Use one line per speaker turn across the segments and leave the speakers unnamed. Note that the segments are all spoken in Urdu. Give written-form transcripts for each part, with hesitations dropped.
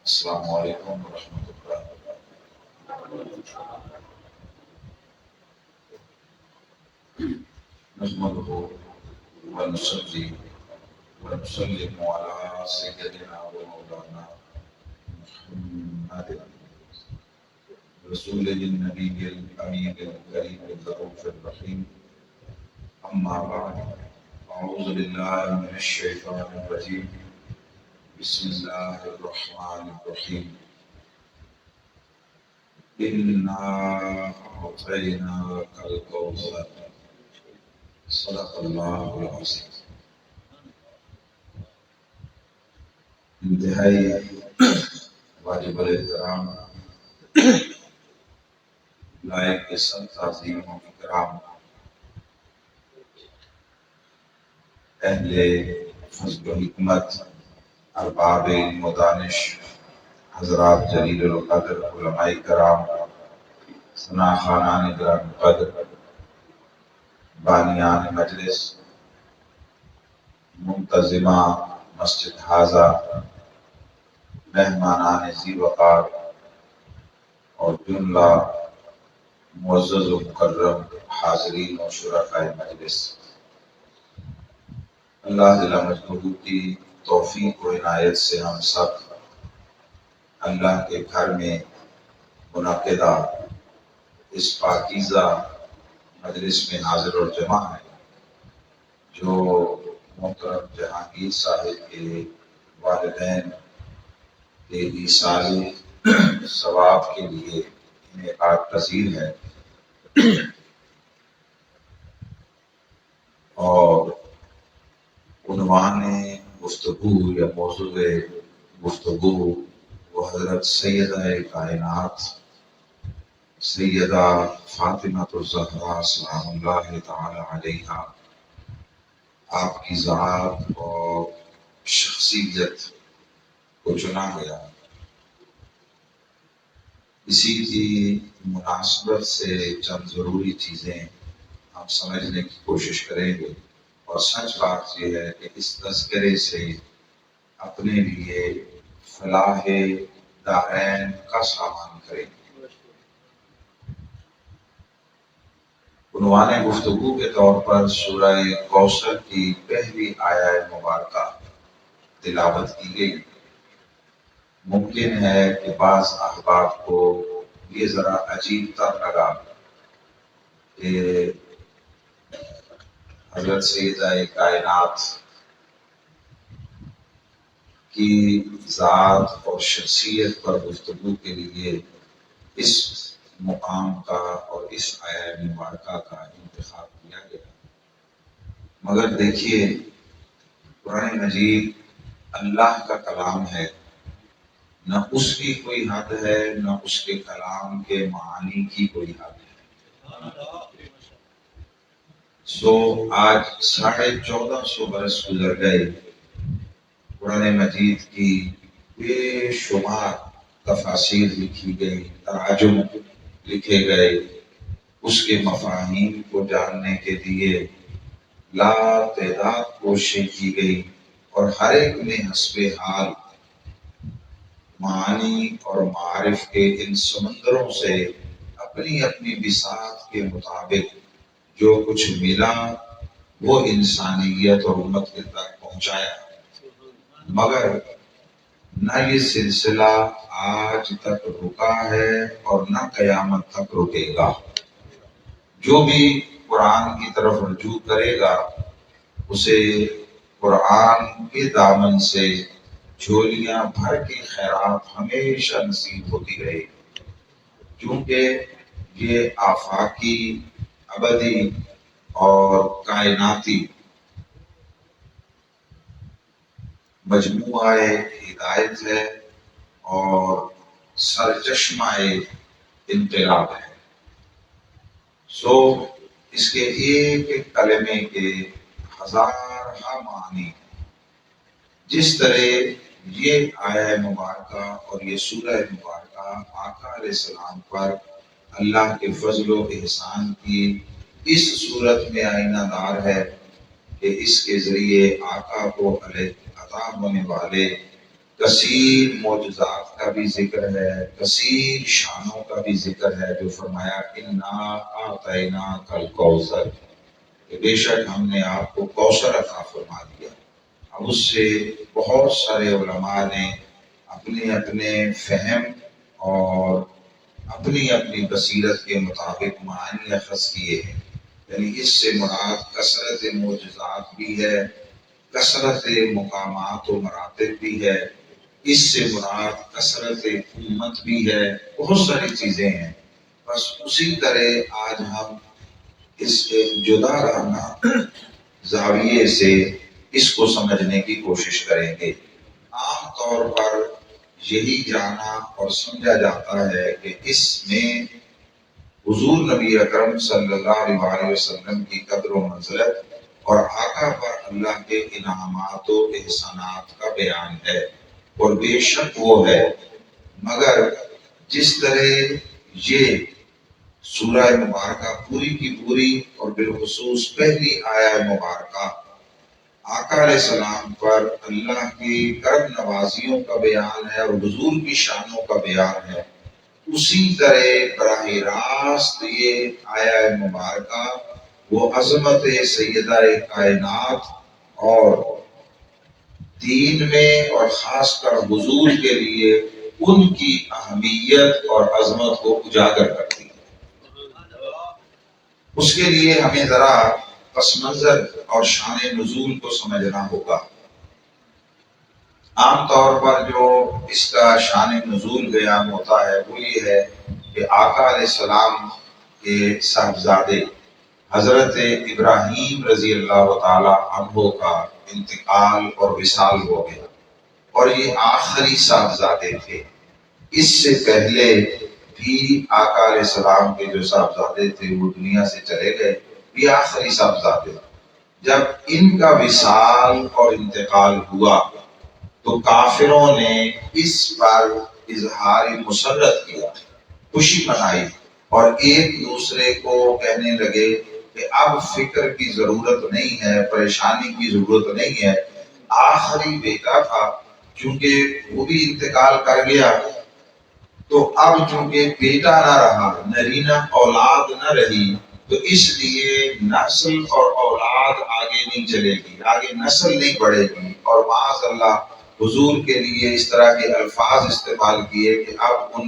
السلام علیکم ورحمۃ اللہ نحمده ونصلي ونسلم على سيدنا ومولانا محمد رسول النبي الأمين الكريم الرؤوف الرحيم. أما بعد، أعوذ بالله من الشيطان الرجيم. بسم الله الرحمن الرحيم. إنا أعطيناك الكوثر. صدق الله العظيم. انتہائی واجب الاحترام لائق کے سب تعظیم و اکرام اہل فضل و حکمت ارباب علم و دانش حضرات جلیل القدر علماء کرام ثنا خانان گران قدر بانیان مجلس منتظمہ مسجد حاضہ مہمانان ذی وقار اور جملہ معزز و مکرم حاضرین و شرکائے مجلس، اللہ جل مجدہ کی توفیق و عنایت سے ہم سب اللہ کے گھر میں منعقدہ اس پاکیزہ مجلس میں حاضر اور جمع ہیں، جو محترم جہانگیر صاحب کے والدین کے ایصال ثواب کے لیے انعقاد پذیر ہے، اور عنوان گفتگو یا موضوع گفتگو وہ حضرت سیدہ کائنات سیدہ فاطمہ الزہرا سلام اللہ تعالی علیہا، آپ کی ذات اور شخصیت کو چنا گیا۔ اسی کی مناسبت سے چند ضروری چیزیں ہم سمجھنے کی کوشش کریں گے، اور سچ بات یہ ہے کہ اس تذکرے سے اپنے لیے فلاح دارین کا سامان کریں گے۔ عنوان گفتگو کے طور پر سورہ کوثر کی پہلی آیہ مبارکہ تلاوت کی گئی۔ ممکن ہے کہ بعض احباب کو یہ ذرا عجیب تر لگا کہ حضرت سیدہ کائنات کی ذات اور شخصیت پر گفتگو کے لیے اس مقام کا اور اس آیہ مبارکہ کا انتخاب کیا گیا، مگر دیکھیے قرآن مجید اللہ کا کلام ہے، نہ اس کی کوئی حد ہے نہ اس کے کلام کے معانی کی کوئی حد ہے۔ آج 1450 برس گزر گئے، قرآن مجید کی بے شمار تفاسیر لکھی گئی، تراجم لکھے گئے، اس کے مفاہیم کو جاننے کے لیے لا تعداد کوششیں کی گئی، اور ہر ایک نے حسب حال معانی اور معارف کے ان سمندروں سے اپنی اپنی بساط کے مطابق جو کچھ ملا وہ انسانیت اور امت کے تک پہنچایا، مگر نہ یہ سلسلہ آج تک رکا ہے اور نہ قیامت تک رکے گا۔ جو بھی قرآن کی طرف رجوع کرے گا اسے قرآن کے دامن سے جھولیاں بھر کے خیرات ہمیشہ نصیب ہوتی رہے، کیونکہ یہ آفاقی، ابدی اور کائناتی مجموعہ ہدایت ہے اور سرچشمہ انقلاب ہے۔ اس کے ایک ایک کلمے کے ہزارہ معنی، جس طرح یہ آیہ مبارکہ اور یہ سورہ مبارکہ آقا علیہ السلام پر اللہ کے فضل و احسان کی اس صورت میں آئینہ دار ہے کہ اس کے ذریعے آقا کو عطا ہونے والے کثیر معجزات کا بھی ذکر ہے، کثیر شانوں کا بھی ذکر ہے، جو فرمایا انا اعطیناک الکوثر، کہ بے شک ہم نے آپ کو کوثر عطا فرما دیا۔ اب اس سے بہت سارے علماء نے اپنے اپنے فہم اور اپنی اپنی بصیرت کے مطابق معنی اخذ کیے ہیں۔ یعنی اس سے مراد کثرت معجزات بھی ہے، کثرت مقامات و مراتب بھی ہے، اس سے مراد کثرت امت بھی ہے، بہت ساری چیزیں ہیں۔ بس اسی طرح آج ہم اس ایک جدا رہنا زاویے سے اس کو سمجھنے کی کوشش کریں گے۔ عام طور پر یہی جانا اور سمجھا جاتا ہے کہ اس میں حضور نبی اکرم صلی اللہ علیہ وسلم کی قدر و منزلت اور آقا پر اللہ کے انعامات و احسانات کا بیان ہے، اور بے شک وہ ہے، مگر جس طرح یہ سورہ مبارکہ پوری کی پوری اور بالخصوص پہلی آیہ مبارکہ آقا علیہ السلام پر اللہ کی کرم نوازیوں کا بیان ہے اور حضور کی شانوں کا بیان ہے، اسی طرح براہ راست یہ آیہ مبارکہ وہ عظمت سیدہ کائنات اور دین میں اور خاص کر حضور کے لیے ان کی اہمیت اور عظمت کو اجاگر کرتی ہے۔ اس کے لیے ہمیں ذرا پس منظر اور شان نزول کو سمجھنا ہوگا۔ عام طور پر جو اس کا شان نزول بیان ہوتا ہے وہ یہ ہے کہ آقا علیہ السلام کے صاحبزادے حضرت ابراہیم رضی اللہ تعالی عنہ کا انتقال اور وصال ہو گیا، اور یہ آخری صاحبزادے تھے۔ اس سے پہلے بھی آقا علیہ السلام کے جو صاحبزادے تھے وہ دنیا سے چلے گئے، یہ آخری صاحبزادے۔ جب ان کا وصال اور انتقال ہوا تو کافروں نے اس پر اظہار مسرت کیا، خوشی منائی، اور ایک دوسرے کو کہنے لگے کہ اب فکر کی ضرورت نہیں ہے، پریشانی کی ضرورت نہیں ہے۔ آخری بیٹا تھا، چونکہ وہ بھی انتقال کر گیا، تو اب چونکہ بیٹا نہ رہا، نرینہ اولاد نہ رہی، تو اس لیے نسل اور اولاد آگے نہیں چلے گی، آگے نسل نہیں بڑھے گی، اور معاذ اللہ حضور کے لیے اس طرح کے الفاظ استعمال کیے کہ اب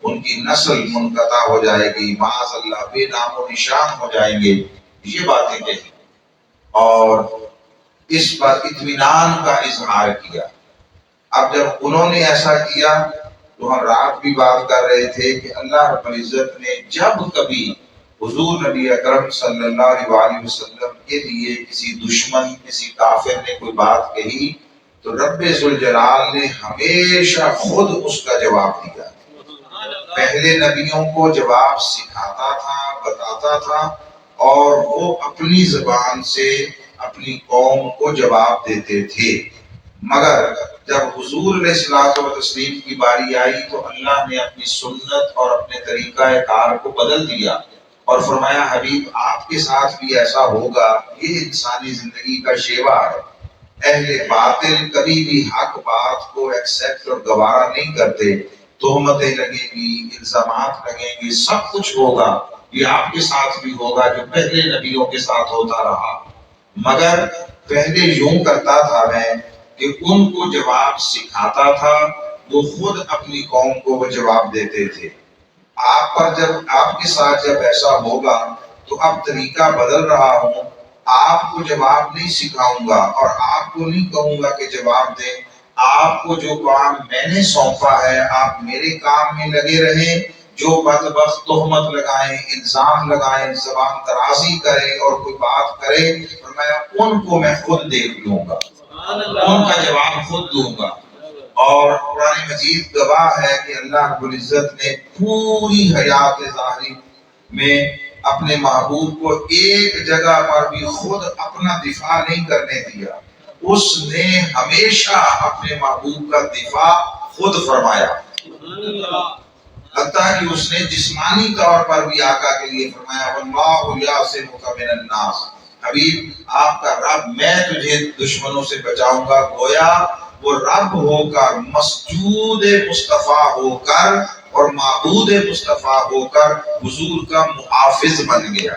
ان کی نسل منقطع ہو جائے گی، معاذ اللہ بے نام و نشان ہو جائیں گے، یہ باتیں کہی اور اس پر اطمینان کا اظہار کیا۔ اب جب انہوں نے ایسا کیا تو ہم رات بھی بات کر رہے تھے کہ اللہ رب العزت نے جب کبھی حضور نبی اکرم صلی اللہ علیہ وسلم کے لیے کسی دشمن، کسی کافر نے کوئی بات کہی تو رب ذوالجلال نے ہمیشہ خود اس کا جواب دیا۔ پہلے نبیوں کو جواب سکھاتا تھا، بتاتا تھا، اور وہ اپنی زبان سے اپنی قوم کو جواب دیتے تھے، مگر جب حضور علیہ الصلوۃ والتسلیم کی باری آئی تو اللہ نے اپنی سنت اور اپنے طریقہ کار کو بدل دیا اور فرمایا حبیب آپ کے ساتھ بھی ایسا ہوگا، یہ انسانی زندگی کا شیوا ہے۔ اہل باطل کبھی بھی حق بات کو ایکسپٹ اور گوارا نہیں کرتے، تہمتیں لگیں گی، الزامات لگیں گے، سب کچھ ہوگا، یہ آپ کے ساتھ بھی ہوگا جو پہلے نبیوں کے ساتھ ہوتا رہا، مگر پہلے یوں کرتا تھا میں کہ ان کو جواب سکھاتا تھا، وہ خود اپنی قوم کو وہ جواب دیتے تھے۔ آپ پر جب آپ کے ساتھ جب ایسا ہوگا تو اب طریقہ بدل رہا ہوں، آپ کو جواب نہیں سکھاؤں گا اور آپ کو نہیں کہوں گا کہ جواب دیں، آپ کو جو کام میں نے سونپا ہے آپ میرے کام میں لگے رہیں، جو بدبخت تہمت لگائیں، الزام لگائیں، زبان درازی کریں اور کوئی بات کرے، ان کو میں خود دیکھ لوں گا، ان کا جواب خود دوں گا۔ اور قرآن مجید گواہ ہے کہ اللہ رب العزت نے پوری حیات ظاہری میں اپنے محبوب کو ایک جگہ پر بھی خود اپنا دفاع نہیں کرنے دیا، اس نے ہمیشہ اپنے محبوب کا دفاع خود فرمایا، حتیٰ کہ اس نے جسمانی طور پر بھی آقا کے لیے فرمایا واللہ یعصمک من الناس، حبیب آپ کا رب میں تجھے دشمنوں سے بچاؤں گا۔ گویا وہ رب ہو کر، مسجود مصطفیٰ ہو کر اور معبود مصطفیٰ ہو کر حضور کا محافظ بن گیا،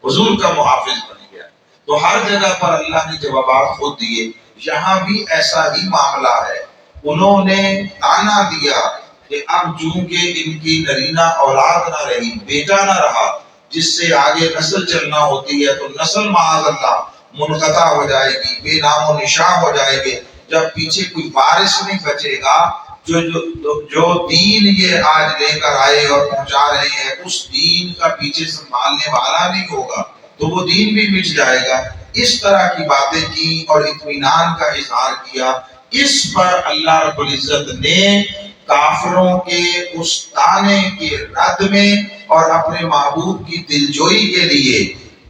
حضور کا محافظ بن گیا۔ تو ہر جگہ پر اللہ نے جوابات خود دیے، یہاں بھی ایسا ہی معاملہ ہے۔ انہوں نے تانا دیا کہ اب چونکہ ان کی نرینہ اولاد نہ رہی، بیٹا نہ رہا جس سے آگے نسل چلنا ہوتی ہے، تو نسل معاذ اللہ منقطع ہو جائے گی، بے نام و نشاں ہو جائے گے۔ جب پیچھے کوئی وارث نہیں بچے گا، جو دین یہ آج لے کر آئے اور پہنچا رہے ہیں، اس دین کا پیچھے سنبھالنے والا نہیں ہوگا تو وہ دین بھی مٹ جائے گا۔ اس طرح کی باتیں کی اور اطمینان کا اظہار کیا۔ اس پر اللہ رب العزت نے کافروں کے اس طعنے کے رد میں اور اپنے محبوب کی دلجوئی کے لیے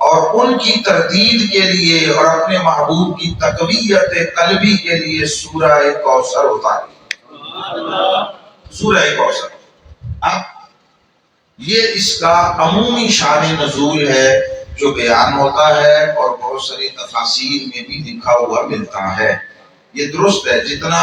اور ان کی تردید کے لیے اور اپنے محبوب کی تقویت قلبی کے لیے سورہ کوثر اتاری۔ سورہ کوثر اب یہ اس کا عمومی شان نزول ہے جو بیان ہوتا ہے اور بہت ساری تفاسیر میں بھی لکھا ہوا ملتا ہے۔ یہ درست ہے، جتنا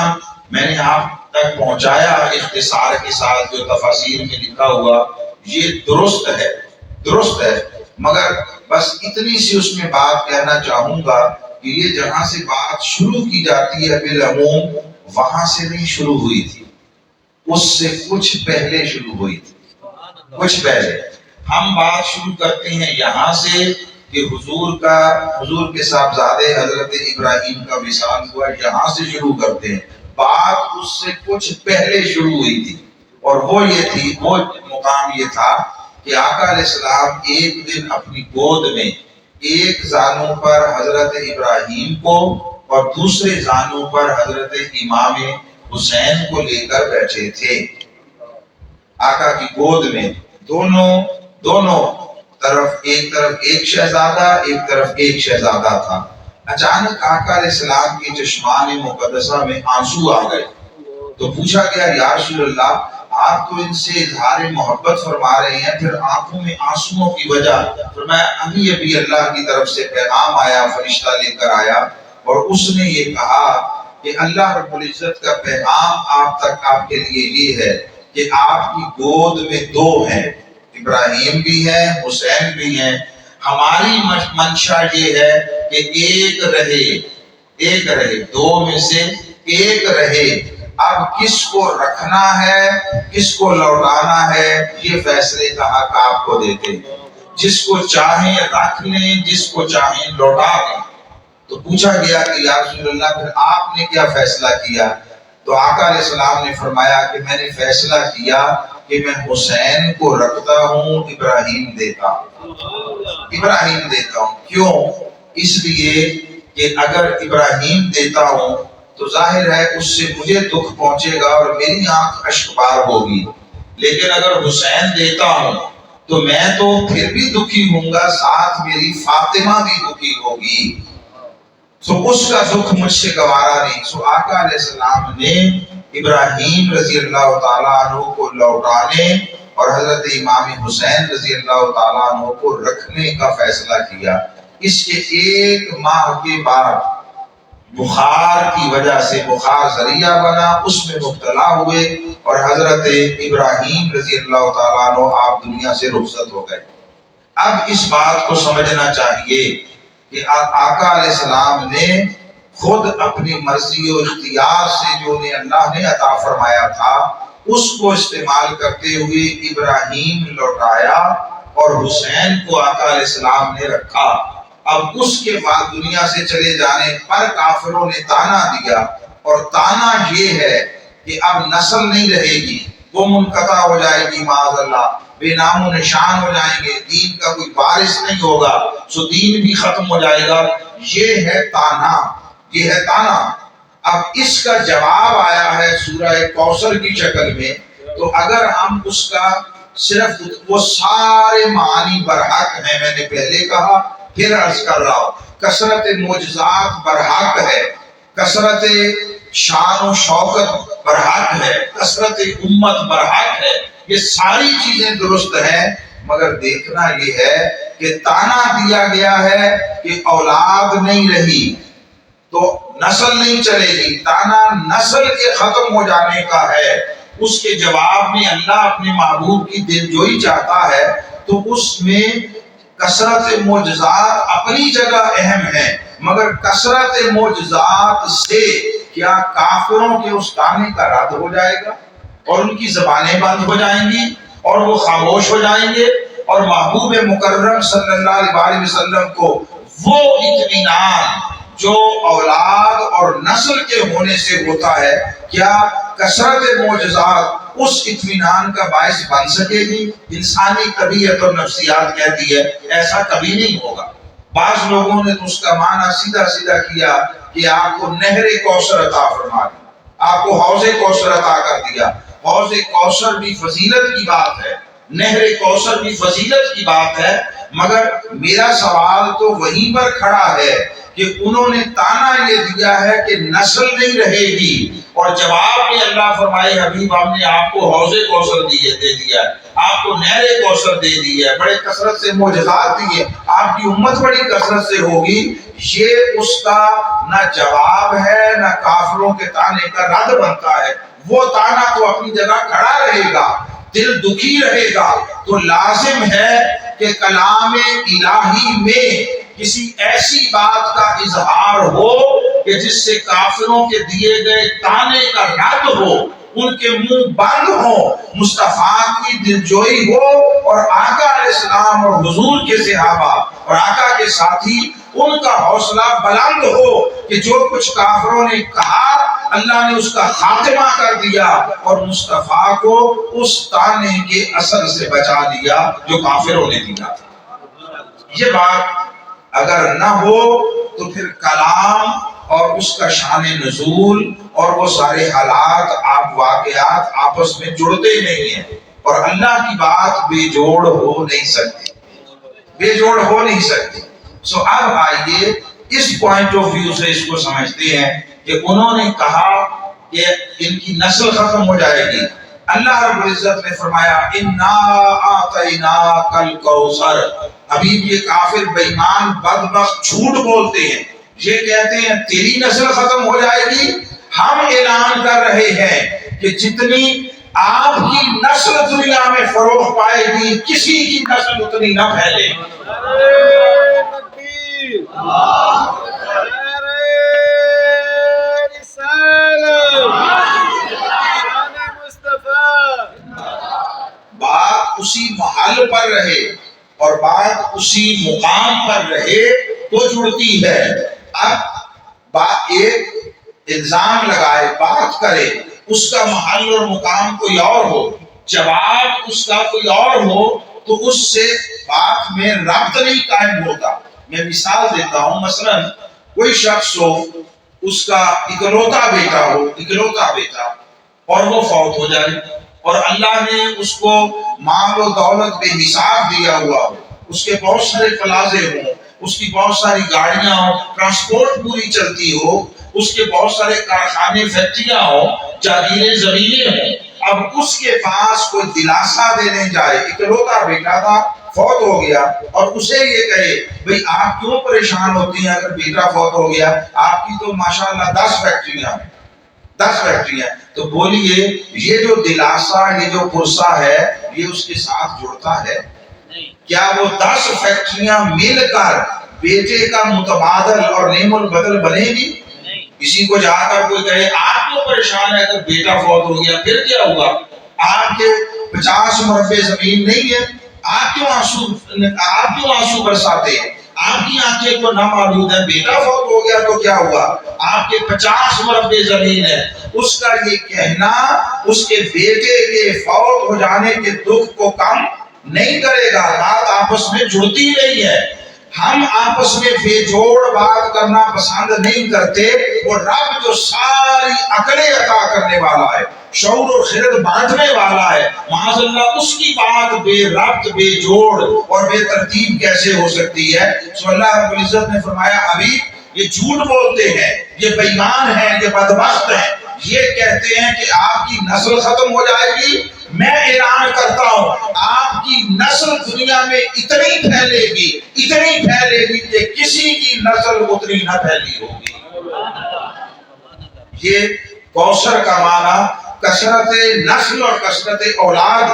میں نے آپ تک پہنچایا اختصار کے ساتھ جو تفاسیر میں لکھا ہوا یہ درست ہے، مگر بس اتنی سی اس میں بات کہنا چاہوں گا کہ یہ جہاں سے بات شروع کی جاتی ہے بالعموم، وہاں سے نہیں شروع ہوئی تھی، اس سے کچھ پہلے شروع ہوئی تھی، کچھ پہلے۔ ہم بات شروع کرتے ہیں یہاں سے کہ حضور کے صاحبزادے حضرت ابراہیم کا وصال ہوا، یہاں سے شروع کرتے ہیں۔ بات اس سے کچھ پہلے شروع ہوئی تھی، اور وہ مقام یہ تھا کہ آقا علیہ السلام ایک دن اپنی گود میں ایک زانو پر حضرت ابراہیم کو اور دوسرے زانو پر حضرت امام حسین کو لے کر بیٹھے تھے۔ آقا کی گود میں دونوں طرف ایک شہزادہ، ایک طرف ایک شہزادہ تھا۔ اچانک آقا علیہ السلام کی چشمان مقدسہ میں آنسو آ گئے تو پوچھا گیا یا رسول اللہ آپ تو ان سے اظہار محبت فرما رہے ہیں، پھر آنکھوں میں آنسوؤں کی وجہ؟ فرمایا ابھی اللہ کی طرف سے پیغام آیا، فرشتہ لے کر آیا اور اس نے یہ کہا کہ اللہ رب العزت کا پیغام آپ کے لیے یہ ہے کہ آپ کی گود میں دو ہیں، ابراہیم بھی ہیں، حسین بھی ہیں۔ ہماری منشا یہ ہے کہ ایک رہے، دو میں سے ایک رہے۔ اب کس کو رکھنا ہے، کس کو لوٹانا ہے، یہ فیصلے کا حق آپ کو دیتے ہیں۔ جس کو چاہیں رکھ لیں، جس کو چاہیں لوٹا لیں۔ تو پوچھا گیا کہ یا رسول اللہ پھر آپ نے کیا فیصلہ کیا؟ تو آقا علیہ السلام نے فرمایا کہ میں نے فیصلہ کیا کہ میں حسین کو رکھتا ہوں، ابراہیم دیتا ہوں۔ کیوں؟ اس لیے کہ اگر ابراہیم دیتا ہوں تو ظاہر ہے اس سے مجھے دکھ پہنچے گا اور میری آنکھ اشکبار ہوگی، لیکن اگر حسین دیتا ہوں تو میں تو پھر بھی دکھی ہوں گا، ساتھ میری فاطمہ بھی دکھی ہوگی، اس کا دکھ مجھ سے گوارا نہیں۔ آقا علیہ السلام نے ابراہیم رضی اللہ تعالیٰ عنہ کو لوٹانے اور حضرت امام حسین رضی اللہ تعالیٰ عنہ کو رکھنے کا فیصلہ کیا۔ اس کے ایک ماہ کے بعد بخار کی وجہ سے بخار ذریعہ بنا، اس میں مبتلا ہوئے اور حضرت ابراہیم رضی اللہ تعالیٰ عنہ آپ دنیا سے رخصت ہو گئے۔ اب اس بات کو سمجھنا چاہیے کہ آقا علیہ السلام نے خود اپنی مرضی و اختیار سے جو اللہ نے عطا فرمایا تھا اس کو استعمال کرتے ہوئے ابراہیم لوٹایا اور حسین کو آقا علیہ السلام نے رکھا۔ اب اس کے بعد دنیا سے چلے جانے پر کافروں نے تانا دیا، اور تانا یہ ہے کہ اب نسل نہیں رہے گی، وہ منقطع ہو جائے گی، معاذ اللہ بے نام و نشان ہو جائیں گے، دین کا کوئی وارث نہیں ہوگا، سو دین بھی ختم ہو جائے گا۔ یہ ہے تانا۔ اب اس کا جواب آیا ہے سورہ کوثر کی شکل میں، تو اگر ہم اس کا صرف وہ سارے معانی برحق ہیں، میں نے پہلے کہا پھر عرض کر رہا ہوں، کثرت معجزات برحق ہے، کثرت شان و شوکت برحق ہے، کثرت امت برحق ہے، یہ ساری چیزیں درست ہیں، مگر دیکھنا یہ ہے کہ تانا دیا گیا ہے کہ اولاد نہیں رہی، تو نسل نہیں چلے گی، تانا نسل کے ختم ہو جانے کا ہے۔ اس کے جواب میں اللہ اپنے محبوب کی دلجوئی چاہتا ہے، تو اس میں کثرت معجزات اپنی جگہ اہم ہے، مگر کثرت معجزات سے کیا کافروں کے اس کہانی کا رد ہو جائے گا اور ان کی زبانیں بند ہو جائیں گی اور وہ خاموش ہو جائیں گے، اور محبوب مکرم صلی اللہ علیہ وسلم کو وہ اطمینان جو اولاد اور نسل کے ہونے سے ہوتا ہے، کیا کثرت معجزات اس اطمینان کا باعث بن سکے گی؟ انسانی طبیعت اور نفسیات کہتی ہے ایسا کبھی نہیں ہوگا۔ بعض لوگوں نے تو اس کا معنی سیدھا سیدھا کیا کہ آپ کو نہر کوثر عطا فرما دی، آپ کو حوض کوثر عطا کر دیا۔ حوض کوثر بھی فضیلت کی بات ہے، نہر کوثر بھی فضیلت کی بات ہے، مگر میرا سوال تو وہیں پر کھڑا ہے کہ انہوں نے تانا یہ دیا ہے کہ نسل نہیں رہے گی، اور جواب میں اللہ فرمائے حبیب ہم نے آپ کو حوض کوثر دے دیا ہے، آپ کو نہر کوثر دے دی ہے، بڑے کثرت سے معجزات دیے، آپ کی امت بڑی کثرت سے ہوگی۔ یہ اس کا نہ جواب ہے نہ کافروں کے تانے کا رد بنتا ہے۔ وہ تانا تو اپنی جگہ کھڑا رہے گا، دل دکھی رہے گا، تو لازم ہے کہ کلام الہی میں کسی ایسی بات کا اظہار ہو کہ جس سے کافروں کے دیے گئے تانے کا رد ہو، ان کے منہ بند ہو، مصطفیٰ کی دلجوئی ہو، اور آقا علیہ السلام اور حضور کے صحابہ اور آقا کے ساتھی ان کا حوصلہ بلند ہو کہ جو کچھ کافروں نے کہا اللہ نے اس کا خاتمہ کر دیا اور مصطفیٰ کو اس تانے کے اثر سے بچا دیا جو کافروں نے دیا تھا۔ یہ بات اگر نہ ہو تو پھر کلام اور اس کا شان نزول اور وہ سارے حالات واقعات آپس میں جڑتے نہیں ہیں، اور اللہ کی بات بے جوڑ ہو نہیں سکتی، بے جوڑ ہو نہیں سکتی۔ سو اب آئیے اس پوائنٹ آف ویو سے اس کو سمجھتے ہیں کہ انہوں نے کہا کہ ان کی نسل ختم ہو جائے گی۔ اللہ رب العزت نے فرمایا انا اعطیناک الکوثر۔ ابھی یہ کافر بے ایمان بدبخت جھوٹ بولتے ہیں، یہ کہتے ہیں تیری نسل ختم ہو جائے گی۔ ہم اعلان کر رہے ہیں کہ جتنی آپ کی نسل دنیا میں فروغ پائے گی کسی کی نسل اتنی نہ پھیلے۔ بات اسی محل پر رہے اور بات اسی مقام پر رہے تو جڑتی ہے۔ اب بات ایک الزام لگائے، بات کرے، اس کا محل اور مقام کوئی اور ہو، جواب اس کا کوئی اور ہو، تو اس سے بات میں ربط نہیں قائم ہوتا۔ میں مثال دیتا ہوں، مثلا کوئی شخص ہو، اس کا اکلوتا بیٹا ہو، اکلوتا بیٹا، اور وہ فوت ہو جائے، اور اللہ نے اس کو مال و دولت بے حساب دیا ہوا ہو، اس کے بہت سارے پلازے ہوں، اس کی بہت ساری گاڑیاں ہوں، ٹرانسپورٹ پوری چلتی ہو، اس کے بہت سارے کارخانے فیکٹریاں ہوں، جاگیریں زمینیں ہوں۔ اب اس کے پاس کوئی دلاسا دینے جائے، اکلوتا بیٹا تھا، فوت ہو گیا، اور اسے یہ کہے بھئی آپ کیوں پریشان ہوتی ہیں اگر بیٹا فوت ہو گیا، آپ کی تو ماشاءاللہ 10 فیکٹریاں ہیں، 10 فیکٹریاں، تو بولیے یہ جو دلاسا، یہ جو پرسہ ہے، یہ اس کے ساتھ جڑتا ہے؟ کیا وہ 10 فیکٹریاں مل کر بیٹے کا متبادل اور نعم البدل بنے گی؟ کسی کو جا کر کوئی کہے آپ کیوں پریشان ہے اگر بیٹا فوت ہو گیا، پھر کیا ہوا؟ آپ کے 50 مربع زمین نہیں ہے، آپ کیوں آنسو برساتے ہیں؟ آپ کی آنکھیں تو نامعلوم ہے، بیٹا فوت ہو گیا تو کیا ہوا؟ آپ کے 50 مربع زمین ہے۔ اس کا یہ کہنا اس کے بیٹے کے فوت ہو جانے کے دکھ کو کم نہیں کرے گا، بات آپس میں جڑتی نہیں ہے۔ ہم آپس میں بے جوڑ بات کرنا پسند نہیں کرتے۔ وہ رب جو ساری عقلیں عطا کرنے والا ہے، شعور اور خرد بانٹنے والا ہے، معاذ اللہ اس کی بات بے ربط، بے جوڑ اور بے ترتیب کیسے ہو سکتی ہے؟ سو اللہ رب العزت نے فرمایا ابھی یہ جھوٹ بولتے ہیں، یہ بے ایمان ہیں، یہ بدبخت ہیں، یہ کہتے ہیں کہ آپ کی نسل ختم ہو جائے گی۔ میں اعلان کرتا ہوں آپ کی نسل دنیا میں اتنی پھیلے گی کہ کسی کی نسل اتنی نہ پھیلی ہوگی۔ یہ کوثر کا معنی کثرت نسل اور کثرت اولاد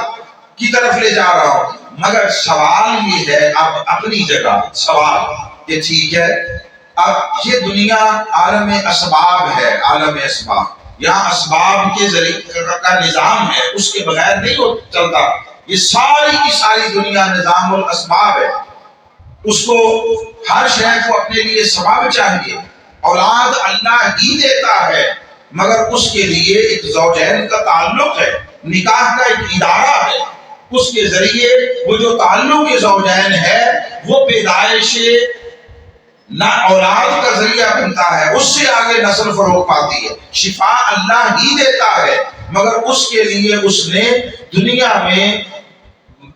کی طرف لے جا رہا ہوں، مگر سوال یہ ہے اب اپنی جگہ سوال یہ ٹھیک ہے، اب یہ دنیا عالم اسباب ہے، عالم اسباب، یہاں اسباب کے ذریعے کا نظام ہے، اس کے بغیر نہیں چلتا، یہ ساری کی ساری دنیا نظام الاسباب ہے، اس کو ہر شے کو اپنے لیے سبب چاہیے، اولاد اللہ ہی دیتا ہے مگر اس کے لیے ایک زوجین کا تعلق ہے، نکاح کا ایک ادارہ ہے، اس کے ذریعے وہ جو تعلق زوجین ہے وہ پیدائش نہ اولاد کا ذریعہ بنتا ہے، اس سے آگے نسل فروغ پاتی ہے، شفا اللہ ہی دیتا ہے مگر اس کے لیے اس نے دنیا میں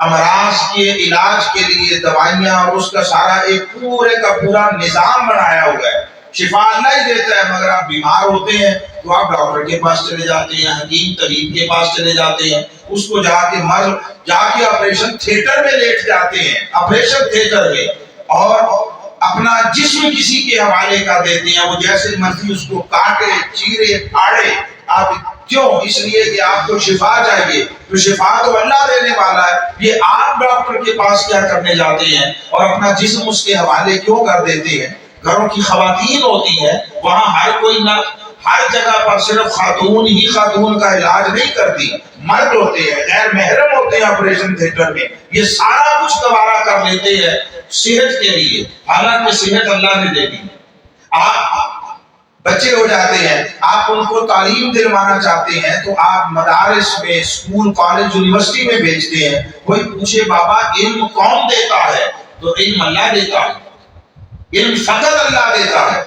امراض کے علاج کے لیے دوائیاں اور اس کا سارا ایک پورے کا پورا نظام بنایا ہوا ہے، شفا اللہ ہی دیتا ہے مگر آپ بیمار ہوتے ہیں تو آپ ڈاکٹر کے پاس چلے جاتے ہیں، حکیم طبیب کے پاس چلے جاتے ہیں، اس کو جا کے آپریشن تھیٹر میں لیٹ جاتے ہیں، آپریشن تھیٹر میں، اور اپنا جسم کسی کے حوالے کا دیتے ہیں، وہ جیسے مرضی اس کو کاٹے چیرے پھاڑے، آپ کیوں؟ اس لیے کہ آپ کو شفا چاہیے، تو شفا تو اللہ دینے والا ہے، یہ آپ ڈاکٹر کے پاس کیا کرنے جاتے ہیں اور اپنا جسم اس کے حوالے کیوں کر دیتے ہیں؟ گھروں کی خواتین ہوتی ہیں، وہاں ہر کوئی نہ ہر جگہ پر صرف خاتون ہی خاتون کا علاج نہیں کرتی، مرد ہوتے ہیں، غیر محرم ہوتے ہیں آپریشن تھیٹر میں، یہ سارا کچھ گوارا کر لیتے ہیں صحت کے لیے، حالانکہ صحت اللہ نے دے دی۔ آپ بچے ہو جاتے ہیں، آپ ان کو تعلیم دلوانا چاہتے ہیں تو آپ مدارس میں، اسکول، کالج، یونیورسٹی میں بھیجتے ہیں، کوئی پوچھے بابا علم کون دیتا ہے تو علم اللہ دیتا ہے، علم فقط اللہ دیتا ہے،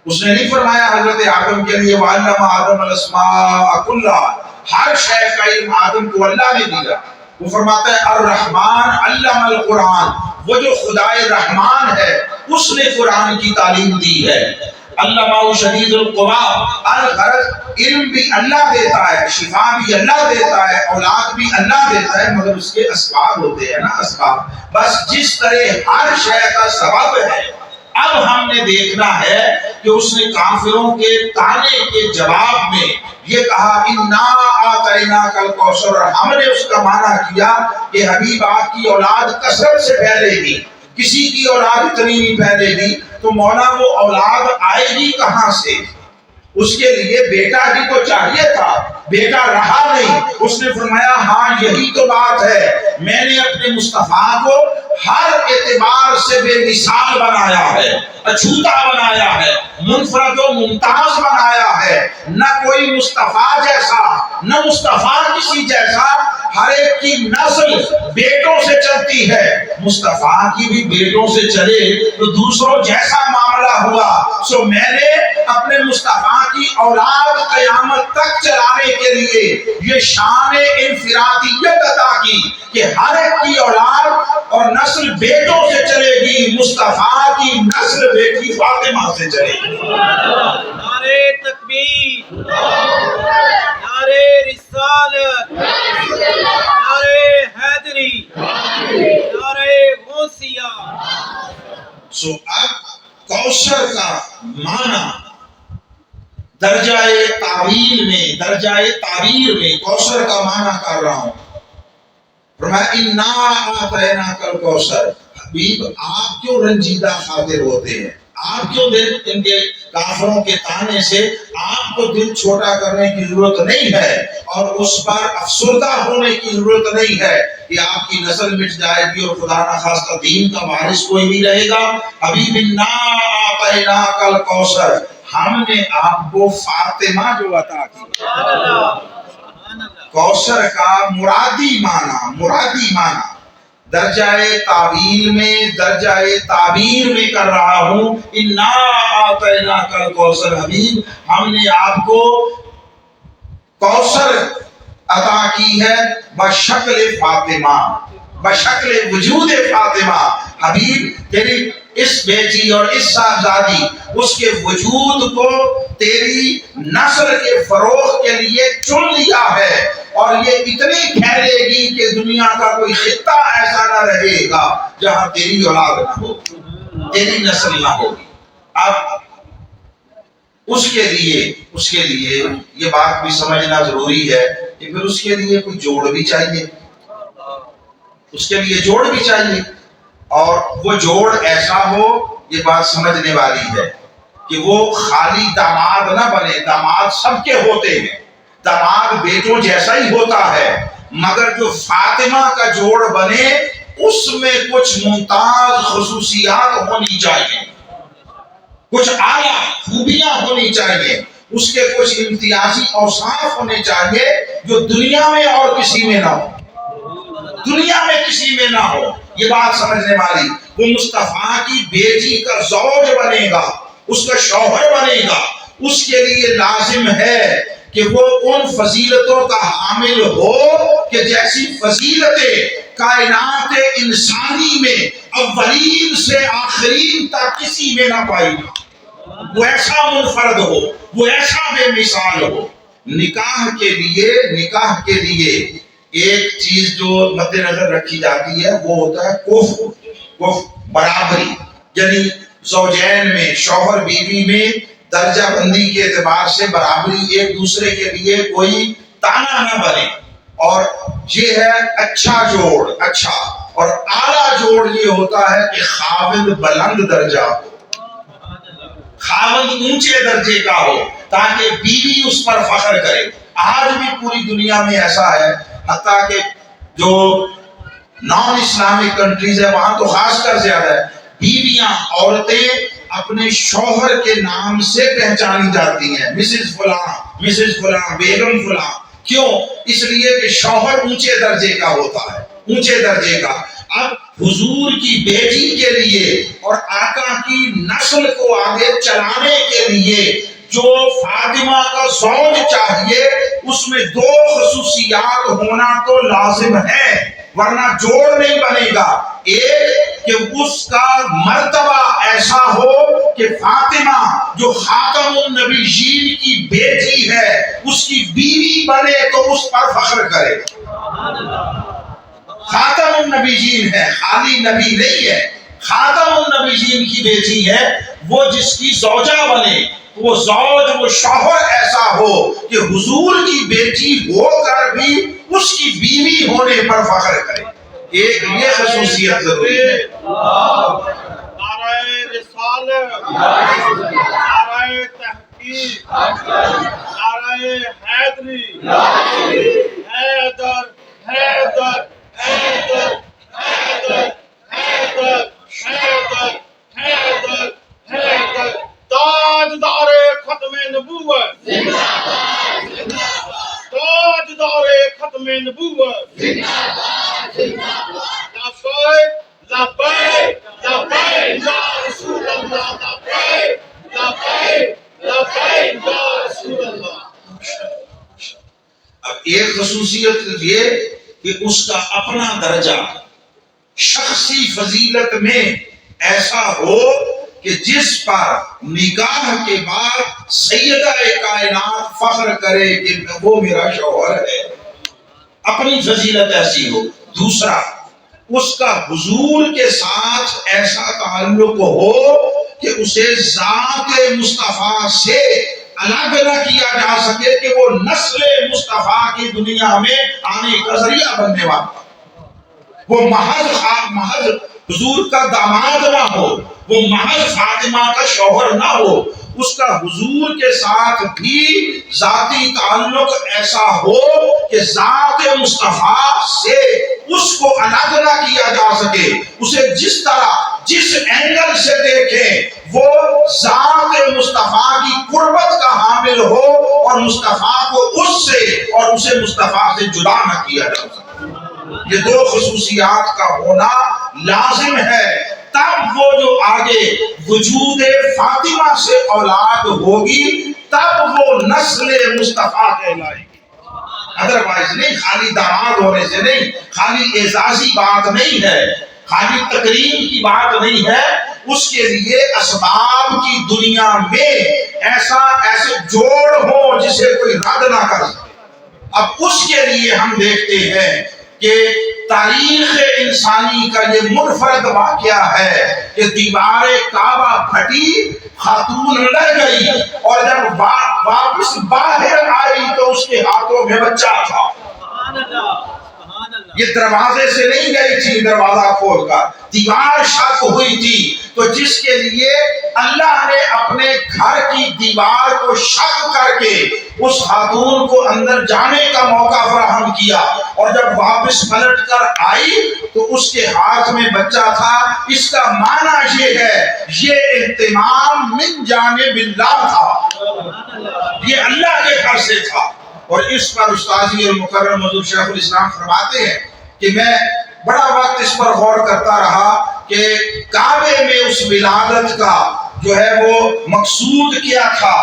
اس نے نہیں فرمایا حضرت آدم کے لیے وَعَلَّمَ آدَمَ الْأَسْمَاءَ كُلَّهَا، ہر شے کا علم آدم کو اللہ نے دیا، وہ فرماتا ہے الرحمن علم القرآن، وہ جو خدائے رحمان ہے اس نے قرآن کی تعلیم دی ہے، علمہ شدید القویٰ، الغرض علم بھی اللہ دیتا ہے، شفا بھی اللہ دیتا ہے، اولاد بھی اللہ دیتا ہے مگر اس کے اسباب ہوتے ہیں نا، اسباب، بس جس طرح ہر شے کا سبب ہے۔ اب ہم نے دیکھنا ہے کہ اس نے کافروں کے طعنے کے جواب میں یہ کہا اِنَّا آتَيْنَاكَ الْكَوْثَرَ، اور ہم نے اس کا معنی کیا کہ حبیب آپ کی اولاد کثرت سے پھیلے گی، کسی کی اولاد اتنی نہیں پھیلے گی تو مولا وہ اولاد آئے گی کہاں سے؟ اس کے لیے بیٹا ہی تو چاہیے تھا، بیٹا رہا نہیں، اس نے فرمایا ہاں یہی تو بات ہے، میں نے اپنے مصطفیٰ کو ہر اعتبار سے بے مثال بنایا ہے، اچھوتا بنایا ہے، منفرد و ممتاز بنایا ہے، نہ کوئی مصطفیٰ جیسا نہ مصطفیٰ کسی جیسا، ہر ایک کی نسل بیٹوں سے چلتی ہے، مصطفیٰ کی بھی بیٹوں سے چلے تو دوسروں جیسا معاملہ ہوا، سو میں نے اپنے مصطفیٰ کی اولاد قیامت تک چلانے کے لیے یہ شان انفرادیت عطا کی کہ ہر ایک کی اولاد اور نسل بیٹوں سے چلے گی، مصطفیٰ کی نسل بیٹی فاطمہ سے چلے گی۔
نعرہ تکبیر، نعرہ رسالت، نعرہ حیدری، نعرہ غوثیہ۔
سو اب کوثر کا معنی درجہ تعبیر میں کوثر کا معنی کر رہا ہوں، فرمایا اِنَّا آتَيْنَاكَ الْكَوْثَرَ، حبیب آپ کیوں رنجیدہ خاطر ہوتے ہیں، آپ کیوں دل ان کے کافروں کے طعنے سے آپ کو دل چھوٹا کرنے کی ضرورت نہیں ہے اور اس پر افسردہ ہونے کی ضرورت نہیں ہے کہ آپ کی نسل مٹ جائے گی اور خدا نخواستہ دین کا وارث کوئی نہیں رہے گا۔ حبیب اِنَّا آتَيْنَاكَ الْكَوْثَرَ، ہم نے آپ کو فاطمہ جو عطا کی۔ کوثر کا مرادی معنی درجہ تعویل میں، درجہ تعبیر میں کر رہا ہوں، اِنَّا آتَيْنَاكَ الْكَوْثَرَ، حبیب ہم نے آپ کو کوثر عطا کی ہے بشکل فاطمہ، بشکل وجود فاطمہ، حبیب تیری اس بیٹی اور اس صاحبزادی اس کے وجود کو تیری نسل کے فروغ کے لیے چن لیا ہے اور یہ اتنی پھیلے گی کہ دنیا کا کوئی خطہ ایسا نہ رہے گا جہاں تیری اولاد نہ ہو، تیری نسل نہ ہوگی۔ اب اس کے لیے یہ بات بھی سمجھنا ضروری ہے کہ پھر اس کے لیے کوئی جوڑ بھی چاہیے، اس کے لیے جوڑ بھی چاہیے، اور وہ جوڑ ایسا ہو، یہ بات سمجھنے والی ہے کہ وہ خالی داماد نہ بنے۔ داماد سب کے ہوتے ہیں، داماد بیٹوں جیسا ہی ہوتا ہے، مگر جو فاطمہ کا جوڑ بنے اس میں کچھ ممتاز خصوصیات ہونی چاہیے، کچھ اعلیٰ خوبیاں ہونی چاہیے، اس کے کچھ امتیازی اوصاف ہونے چاہیے جو دنیا میں اور کسی میں نہ ہو، دنیا میں کسی میں نہ ہو۔ یہ بات سمجھنے والی، وہ مصطفیٰ کی بیٹی کا زوج بنے گا، اس کا شوہر بنے گا، اس کے لیے لازم ہے کہ وہ ان فضیلتوں کا حامل ہو کہ جیسی فضیلتیں کائنات انسانی میں اولین سے آخرین تک کسی میں نہ پائی جا، وہ ایسا منفرد ہو، وہ ایسا بے مثال ہو۔ نکاح کے لیے ایک چیز جو مد نظر رکھی جاتی ہے وہ ہوتا ہے کفو، برابری، یعنی زوجین میں، شوہر بیوی میں درجہ بندی کے اعتبار سے برابری، ایک دوسرے کے لیے کوئی تانا نہ بنے، اور یہ ہے اچھا جوڑ، اچھا اور اعلیٰ جوڑ یہ ہوتا ہے کہ خاوند بلند درجہ ہو، خاوند اونچے درجے کا ہو تاکہ بیوی اس پر فخر کرے۔ آج بھی پوری دنیا میں ایسا ہے، حتیٰ کہ جو نان اسلامک کنٹریز ہے وہاں تو خاص کر زیادہ ہے، بیویاں، عورتیں اپنے شوہر کے نام سے پہچانی جاتی ہیں، مسز فلاں، بیگم فلاں۔ کیوں؟ اس لیے کہ شوہر اونچے درجے کا ہوتا ہے، اونچے درجے کا۔ اب حضور کی بیٹی کے لیے اور آقا کی نسل کو آگے چلانے کے لیے جو فاطمہ کا زوج چاہیے، اس میں دو خصوصیات ہونا تو لازم ہے، ورنہ جوڑ نہیں بنے گا۔ ایک کہ اس کا مرتبہ ایسا ہو کہ فاطمہ جو خاتم النبیین کی بیٹی ہے، اس کی بیوی بنے تو اس پر فخر کرے۔ خاتم النبیین ہے، خالی نبی نہیں ہے، خاتم النبیین کی بیٹی ہے، وہ جس کی زوجہ بنے، وہ زوج، وہ شوہر ایسا ہو کہ حضور کی بیٹی ہو کر بھی اس کی بیوی ہونے پر فخر کرے۔ ایک یہ خصوصیت ضروری ہے۔
نعرہ رسالت، نعرہ تحقیق، نعرہ حیدری، حیدر حیدر حیدر حیدر حیدر حیدر حیدر حیدر، تاجدار ختم نبوت، تاجدار ختم نبوت، لبیک لبیک لبیک یا رسول اللہ، لبیک لبیک لبیک یا رسول اللہ۔
اب ایک خصوصیت یہ کہ اس کا اپنا درجہ شخصی فضیلت میں ایسا ہو کہ جس پر نکاح کے بعد سیدہ کائنات فخر کرے کہ وہ میرا شوہر ہے، اپنی فضیلت ایسی ہو۔ دوسرا، اس کا حضور کے ساتھ ایسا تعلق ہو کہ اسے ذات مصطفیٰ سے الگ نہ کیا جا سکے کہ وہ نسل مصطفیٰ کی دنیا میں آنے کا ذریعہ بننے والا، وہ محض حضور کا داماد نہ ہو، وہ محض فاطمہ کا شوہر نہ ہو، اس کا حضور کے ساتھ بھی ذاتی تعلق ایسا ہو کہ ذات مصطفیٰ سے اس کو الگ نہ کیا جا سکے، اسے جس طرح جس اینگل سے دیکھیں وہ ذات مصطفیٰ کی قربت کا حامل ہو، اور مصطفیٰ کو اس سے اور اسے مصطفیٰ سے جدا نہ کیا جا سکے۔ یہ دو خصوصیات کا ہونا لازم ہے، تب وہ جو آگے وجود فاطمہ سے اولاد ہوگی تب وہ نسل مصطفیٰ کہلائے گی۔ ادروائز نہیں، خالی داماد ہونے سے نہیں، خالی اعزازی بات نہیں ہے، خالی تکریم کی بات نہیں ہے، اس کے لیے اسباب کی دنیا میں ایسے جوڑ ہو جسے کوئی رد نہ کر سکے۔ اب اس کے لیے ہم دیکھتے ہیں کہ تاریخ انسانی کا یہ منفرد واقعہ ہے کہ دیوار کعبہ پھٹی، خاتون لڑ گئی، اور جب واپس باہر آئی تو اس کے ہاتھوں میں بچہ تھا۔ یہ دروازے سے نہیں گئی تھی دروازہ کھول کر، دیوار شق ہوئی تھی، تو جس کے لیے اللہ نے اپنے گھر کی دیوار کو شق کر کے اس خاتون کو اندر جانے کا موقع فراہم کیا، اور جب واپس پلٹ کر آئی تو اس کے ہاتھ میں بچہ تھا۔ اس کا معنی یہ ہے، یہ اہتمام من جانب اللہ تھا، یہ اللہ کے گھر سے تھا۔ اور اس پر استاذی المکرم حضور شیخ الاسلام فرماتے ہیں کہ میں بڑا وقت اس پر غور کرتا رہا کہ کعبے میں اس ولادت کا جو ہے وہ مقصود کیا تھا۔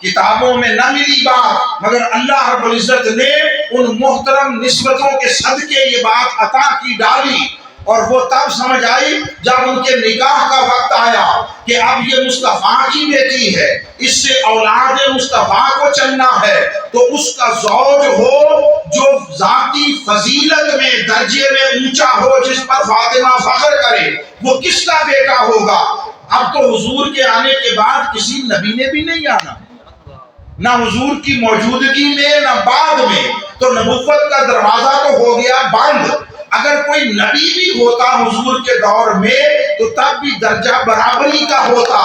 کتابوں میں نہ ملی بات، مگر اللہ رب العزت نے ان محترم نسبتوں کے صدقے یہ بات عطا کی ڈالی، اور وہ تب سمجھ آئی جب ان کے نکاح کا وقت آیا کہ اب یہ مصطفیٰ کی بیٹی ہے، اس سے اولاد مصطفیٰ کو چلنا ہے، تو اس کا زوج ہو جو ذاتی فضیلت میں درجے میں اونچا ہو، جس پر فاطمہ فخر کرے، وہ کس کا بیٹا ہوگا؟ اب تو حضور کے آنے کے بعد کسی نبی نے بھی نہیں آنا، نہ حضور کی موجودگی میں نہ بعد میں، تو نبوت کا دروازہ تو ہو گیا بند۔ اگر کوئی نبی بھی ہوتا حضور کے دور میں تو تب بھی درجہ برابری کا ہوتا،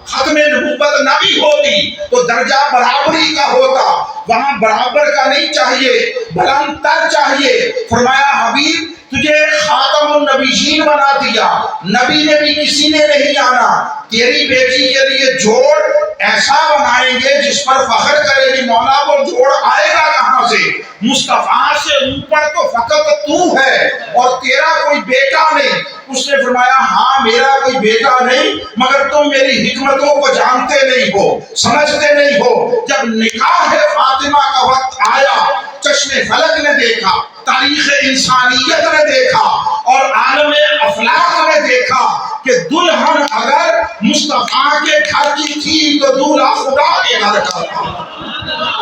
ختم نبوت نہ بھی ہوتی تو درجہ برابری کا ہوتا، وہاں برابر کا نہیں چاہیے، بلند تر چاہیے۔ فرمایا حبیب تجھے خاتم النبیین بنا دیا، نبی نے بھی کسی نے نہیں آنا، تیری بیٹی کے لیے جوڑ ایسا بنائیں گے جس پر فخر کرے گی۔ مولا وہ جوڑ آئے گا کہاں سے؟ مصطفیٰ سے اوپر تو فقط تو ہے اور تیرا کوئی بیٹا نہیں۔ اس نے فرمایا ہاں میرا کوئی بیٹا نہیں، مگر تم میری حکمتوں کو جانتے نہیں ہو، سمجھتے نہیں ہو۔ جب نکاح فاطمہ کا وقت آیا، چشم فلک نے دیکھا، تاریخ انسانیت نے دیکھا، اور عالم افلاک نے دیکھا کہ دلہن اگر مصطفیٰ کے گھر کی تھی تو دولہا خدا کے گھر کا تھا۔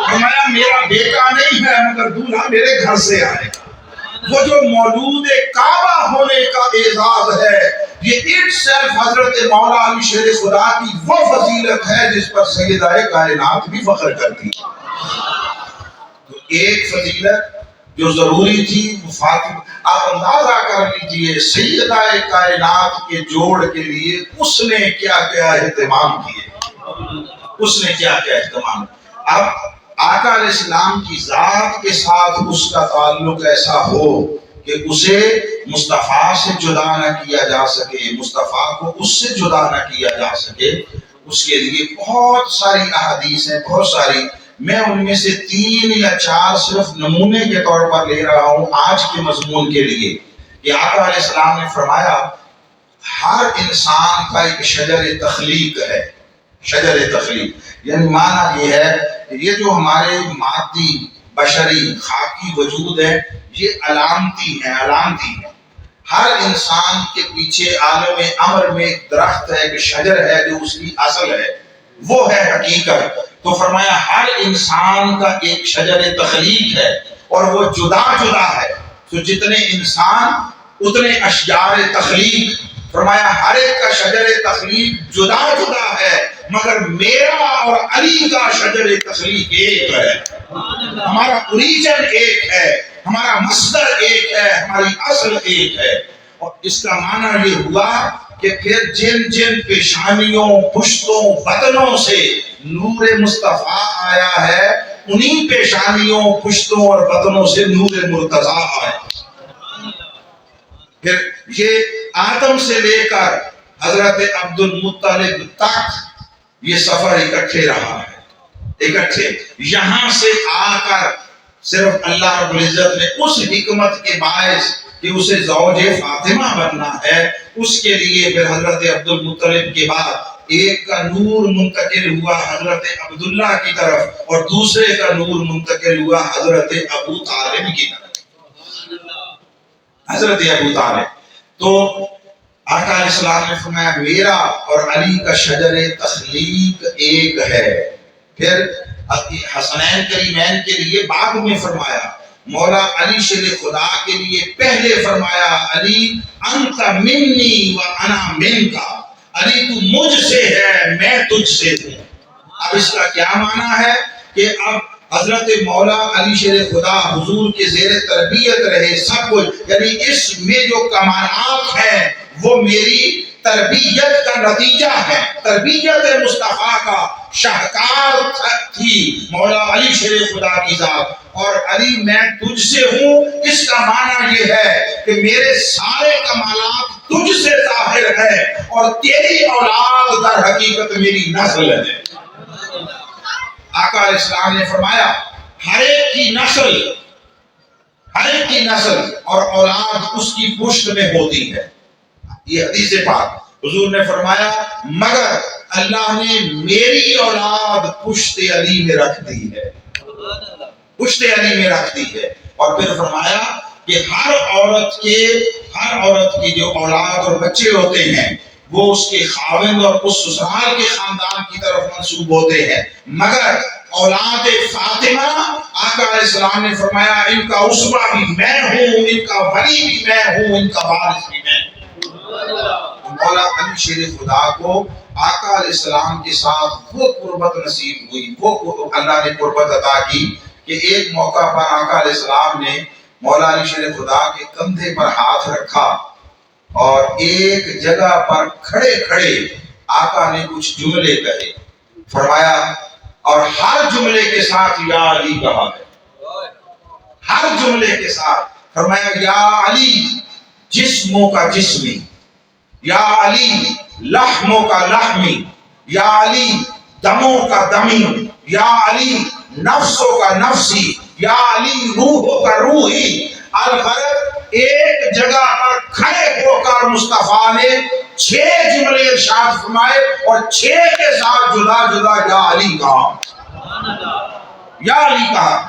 فرمایا میرا بیٹا نہیں ہے مگر دولہا میرے گھر سے آئے گا۔ وہ جو مولود کعبہ ہونے کا اعزاز ہے، یہ اٹ سیلف حضرت مولا علی شیر خدا کی وہ فضیلت ہے جس پر سیدہ کائنات بھی فخر کرتی ہے۔ تو ایک فضیلت جو ضروری تھی وہ فاطمہ، آپ اندازہ کر لیجئے سیدہ کائنات کے جوڑ کے لیے اس نے کیا کیا اہتمام کیے، اس نے کیا کیا اہتمام۔ اب آقا علیہ السلام کی ذات کے ساتھ اس کا تعلق ایسا ہو کہ اسے مصطفیٰ سے جدا نہ کیا جا سکے، مصطفیٰ کو اس سے جدا نہ کیا جا سکے، اس کے لیے بہت ساری احادیث ہیں، بہت ساری۔ میں ان میں سے 3 یا 4 صرف نمونے کے طور پر لے رہا ہوں آج کے مضمون کے لیے، کہ آقا علیہ السلام نے فرمایا ہر انسان کا ایک شجر تخلیق ہے۔ شجر تخلیق یعنی معنی یہ ہے کہ یہ جو ہمارے مادی بشری خاکی وجود ہے یہ علامتی ہے۔ ہر انسان کے پیچھے عالم امر میں ایک درخت ہے، ایک شجر ہے جو اس کی اصل ہے، وہ ہے حقیقت۔ تو فرمایا ہر انسان کا ایک شجر تخلیق ہے اور وہ جدا جدا ہے۔ تو جتنے انسان اتنے اشجار تخلیق۔ فرمایا ہر ایک کا شجر تخلیق جدا جدا ہے، مگر میرا اور علی کا شجر تخلیق ایک ہے۔ ہمارا اوریجن ایک ہے، ہمارا مصدر ایک ہے، ہماری اصل ایک ہے۔ اور اس کا معنی یہ ہوا کہ پھر جن جن پیشانیوں، پشتوں، بطنوں سے نور مصطفیٰ آیا ہے، انہی پیشانیوں، پشتوں اور بطنوں سے نور مرتضیٰ آیا۔ پھر یہ آدم سے لے کر حضرت عبد المطلب تک یہ سفر اکٹھے رہا ہے، اکٹھے۔ یہاں سے آ کر صرف اللہ رب العزت نے اس حکمت کے باعث کہ اسے زوج فاطمہ بننا ہے، اس کے لیے پھر حضرت عبد المطلب کے بعد ایک کا نور منتقل ہوا حضرت عبداللہ کی طرف اور دوسرے کا نور منتقل ہوا حضرت ابو طالب کی طرف، حضرت ابو طالب۔ تو آقا علیہ السلام نے فرمایا میرا اور علی کا شجر تخلیق ایک ہے۔ پھر حسنین کریمین کے لیے بعد میں فرمایا مولا علی شیر خدا کے لیے پہلے فرمایا علی انت منی و انا منکا، علی تو مجھ سے ہے میں تجھ سے ہوں۔ اب اس کا کیا معنی ہے کہ اب حضرت مولا علی شیر خدا حضور کے زیر تربیت رہے سب کچھ، یعنی اس میں جو کمالات ہیں وہ میری تربیت کا نتیجہ ہے، تربیت مصطفیٰ کا شاہکار تھی مولا علی شیر خدا کی ذات۔ اور علی میں تجھ سے ہوں، اس کا معنی یہ ہے کہ میرے سارے کمالات تجھ سے ظاہر ہے اور تیری اولاد در حقیقت میری نسل ہے۔ آقا علیہ السلام نے فرمایا ہر ایک کی نسل اور اولاد اس کی پشت میں ہوتی ہے۔ یہ حدیث پاک حضور نے فرمایا مگر اللہ نے میری اولاد پشت علی میں رکھ دی ہے، پشت علی میں رکھ دی ہے۔ اور پھر فرمایا کہ ہر عورت کی جو اولاد اور بچے ہوتے ہیں وہ اس کے خاوند اور اس سسرال کے خاندان کی طرف منسوب ہوتے ہیں، مگر اولاد فاطمہ آقا علیہ السلام نے فرمایا ان کا اسوہ بھی میں ہوں، ان کا ولی بھی میں ہوں، ان کا وارث بھی میں ہوں۔ مولا علی شیر خدا کو آقا علیہ السلام کے ساتھ وہ قربت نصیب ہوئی، وہ اللہ نے قربت عطا کی کہ ایک موقع پر آقا علیہ السلام نے مولا علی شیر خدا کے کندھے پر ہاتھ رکھا اور ایک جگہ پر کھڑے کھڑے آقا نے کچھ جملے کہے، فرمایا اور ہر جملے کے ساتھ یا علی کہا ہے، ہر جملے کے ساتھ فرمایا یا علی جسموں کا جسمی، یا علی لحموں کا لحمی، یا علی دموں کا دمی، یا علی نفسوں کا نفسی، یا علی روحوں کا روحی۔ الغرض ایک جگہ پر کھڑے ہو کر مصطفیٰ نے 6 جملے ارشاد فرمائے اور 6 کے ساتھ جدا جدا یا علی کہا، یا علی کہا۔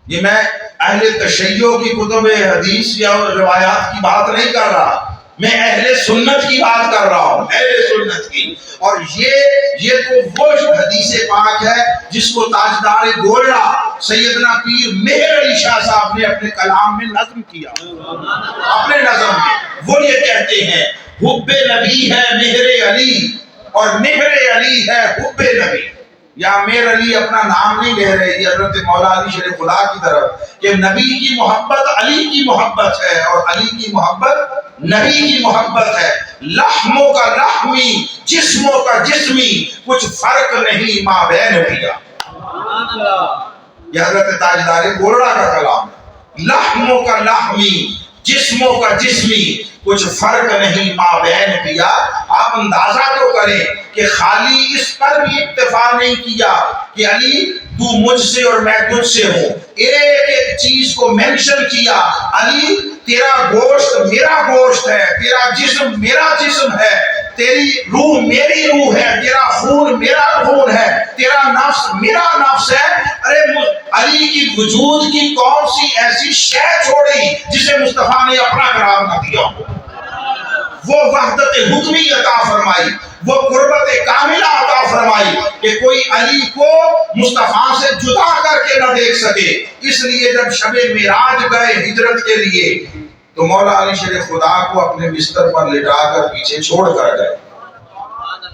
یہ میں اہل تشیع کی کتب حدیث یا روایات کی بات نہیں کر رہا، میں اہل سنت کی بات کر رہا ہوں، اہل سنت کی۔ اور یہ تو وہ حدیث پاک ہے جس کو تاجدار گولڑا سیدنا پیر مہر علی شاہ صاحب نے اپنے کلام میں نظم کیا، اپنے نظم میں وہ یہ کہتے ہیں حب نبی ہے مہر علی اور مہر علی ہے حب نبی۔ یا مہر علی اپنا نام نہیں لے رہے، یہ حضرت مولا علی شیر خدا کی طرف کہ نبی کی محبت علی کی محبت ہے اور علی کی محبت نبی کی محبت ہے۔ لحموں کا لحمی جسموں کا جسمی کچھ فرق نہیں مابین بھیا، یہ حضرت تاجدار گولڑا کا کلام ہے۔ لحموں کا لحمی جسموں کا جسمی کچھ فرق نہیں مابین بھیا۔ آپ اندازہ تو کریں کہ خالی اس پر بھی اکتفا نہیں کیا کہ علی تو مجھ سے اور میں تجھ سے ہوں، ایک ایک چیز کو مینشن کیا، علی تیرا گوشت میرا گوشت ہے، تیرا جسم میرا جسم ہے، تیری روح میری روح ہے، تیرا خون میرا خون ہے، تیرا نفس میرا نفس ہے۔ ارے علی کی وجود کی کون سی ایسی شے چھوڑی جسے مصطفیٰ نے اپنا قرار نہ دیا ہو؟ وہ وحدت حکمی عطا فرمائی، وہ قربت کاملہ عطا فرمائی کہ کوئی علی کو مصطفیٰ سے جدا کر کے نہ دیکھ سکے۔ اس لیے جب شب معراج گئے ہجرت کے لیے تو مولا علی شیر خدا کو اپنے بستر پر لٹا کر پیچھے چھوڑ کر گئے۔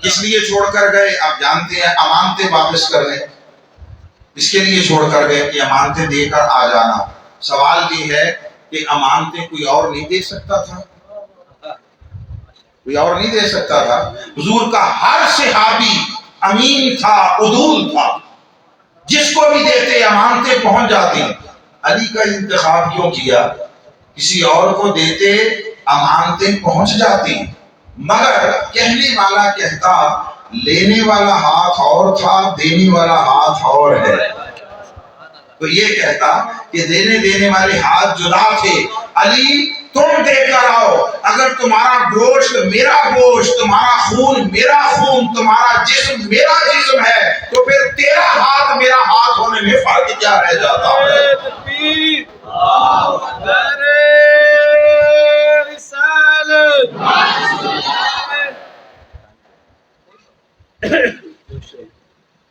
کس لیے چھوڑ کر گئے آپ جانتے ہیں، امانتیں واپس کر لیں۔ اس کے لیے چھوڑ کر گئے کہ امانتیں دے کر آ جانا۔ سوال یہ ہے کہ امانتیں کوئی اور نہیں دے سکتا تھا؟ کوئی اور نہیں دے سکتا تھا؟ حضور کا ہر صحابی امین تھا، عدول تھا، جس کو بھی دیتے امانتیں پہنچ جاتی۔ علی کا انتخاب کیوں کیا؟ کسی اور کو دیتے امانتیں پہنچ جاتی، مگر کہنے والا کہتا لینے والا ہاتھ اور تھا، دینے والا ہاتھ اور ہے۔ تو یہ کہتا کہ دینے والے ہاتھ جدا تھے، علی تم دے کر آؤ، اگر تمہارا گوشت میرا گوشت، تمہارا خون میرا خون، تمہارا جسم میرا جسم ہے تو پھر تیرا ہاتھ میرا ہاتھ ہونے میں فرق کیا رہ جاتا ہے؟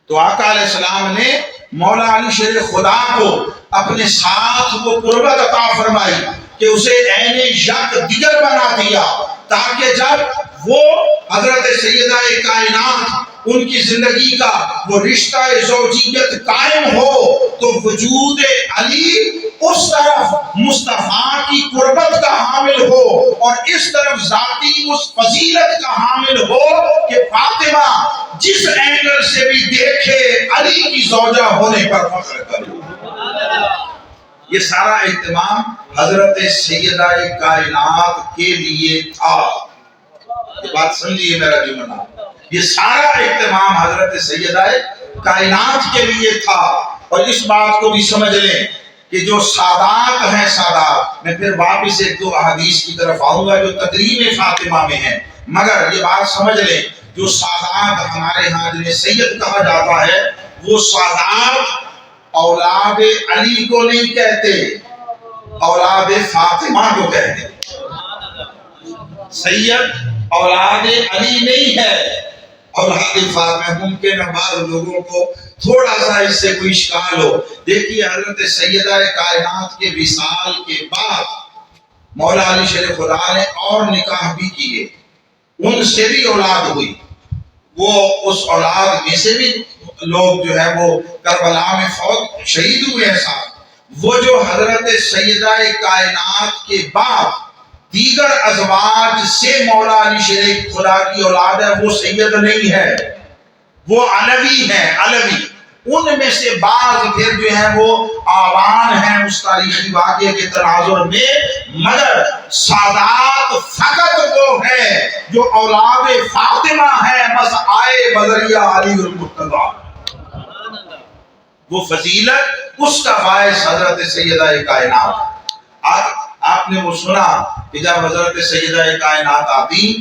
تو آقا علیہ السلام نے مولا علی شیر خدا کو اپنے ساتھ وہ قربت عطا فرمائی کہ اسے عین یک دیگر بنا دیا، تاکہ جب وہ حضرت سیدہ کائنات ان کی زندگی کا وہ رشتہ زوجیت قائم ہو تو وجود علی اس طرف مصطفیٰ کی قربت کا حامل ہو اور اس طرف ذاتی اس فضیلت کا حامل ہو کہ فاطمہ جس اینگل سے بھی دیکھے علی کی زوجہ ہونے پر فخر کرے۔ یہ سارا اہتمام حضرت سیدہ کائنات کے لیے تھا۔ یہ بات سمجھیے میرا جملہ، یہ سارا اہتمام حضرت سیدہ کائنات کے لیے تھا۔ اور اس بات کو بھی سمجھ لیں کہ جو سادات ہیں، سادات، میں پھر واپس ایک دو احادیث کی طرف آؤں گا جو تکریم فاطمہ میں ہیں، مگر یہ بات سمجھ لیں جو سادات ہمارے ہاں جنہیں سید کہا جاتا ہے، وہ سادات اولاد علی کو نہیں کہتے، اولاد فاطمہ کو کہتے۔ سید اولاد علی نہیں ہے، اولاد فاطمہ۔ ممکن ہے بعض لوگوں کو تھوڑا سا اس سے کوئی اشکال ہو۔ دیکھیے حضرت سیدہ کائنات کے وصال کے بعد مولا علی شیر خدا نے اور نکاح بھی کیے، ان سے بھی اولاد ہوئی۔ وہ اس اولاد میں سے بھی لوگ جو ہے وہ کربلا میں فوت شہید ہوئے ہیں صاحب۔ وہ جو حضرت سیدہ کائنات کے بعد دیگر ازواج سے مولا علی شیر خدا کی اولاد ہے، وہ سید نہیں ہے، وہ علوی ہیں، علوی۔ ان میں سے بعض پھر جو ہیں وہ آوان ہیں اس تاریخی واقعے کے تناظر میں، مگر سادات فقط وہ ہیں جو اولاد فاطمہ ہیں، بس آئے بذریعہ علی المرتضی۔ وہ فضیلت اس کا باعث حضرت سیدہ کائنات۔ آپ نے وہ سنا کہ جب حضرت سیدہ کائنات آتی،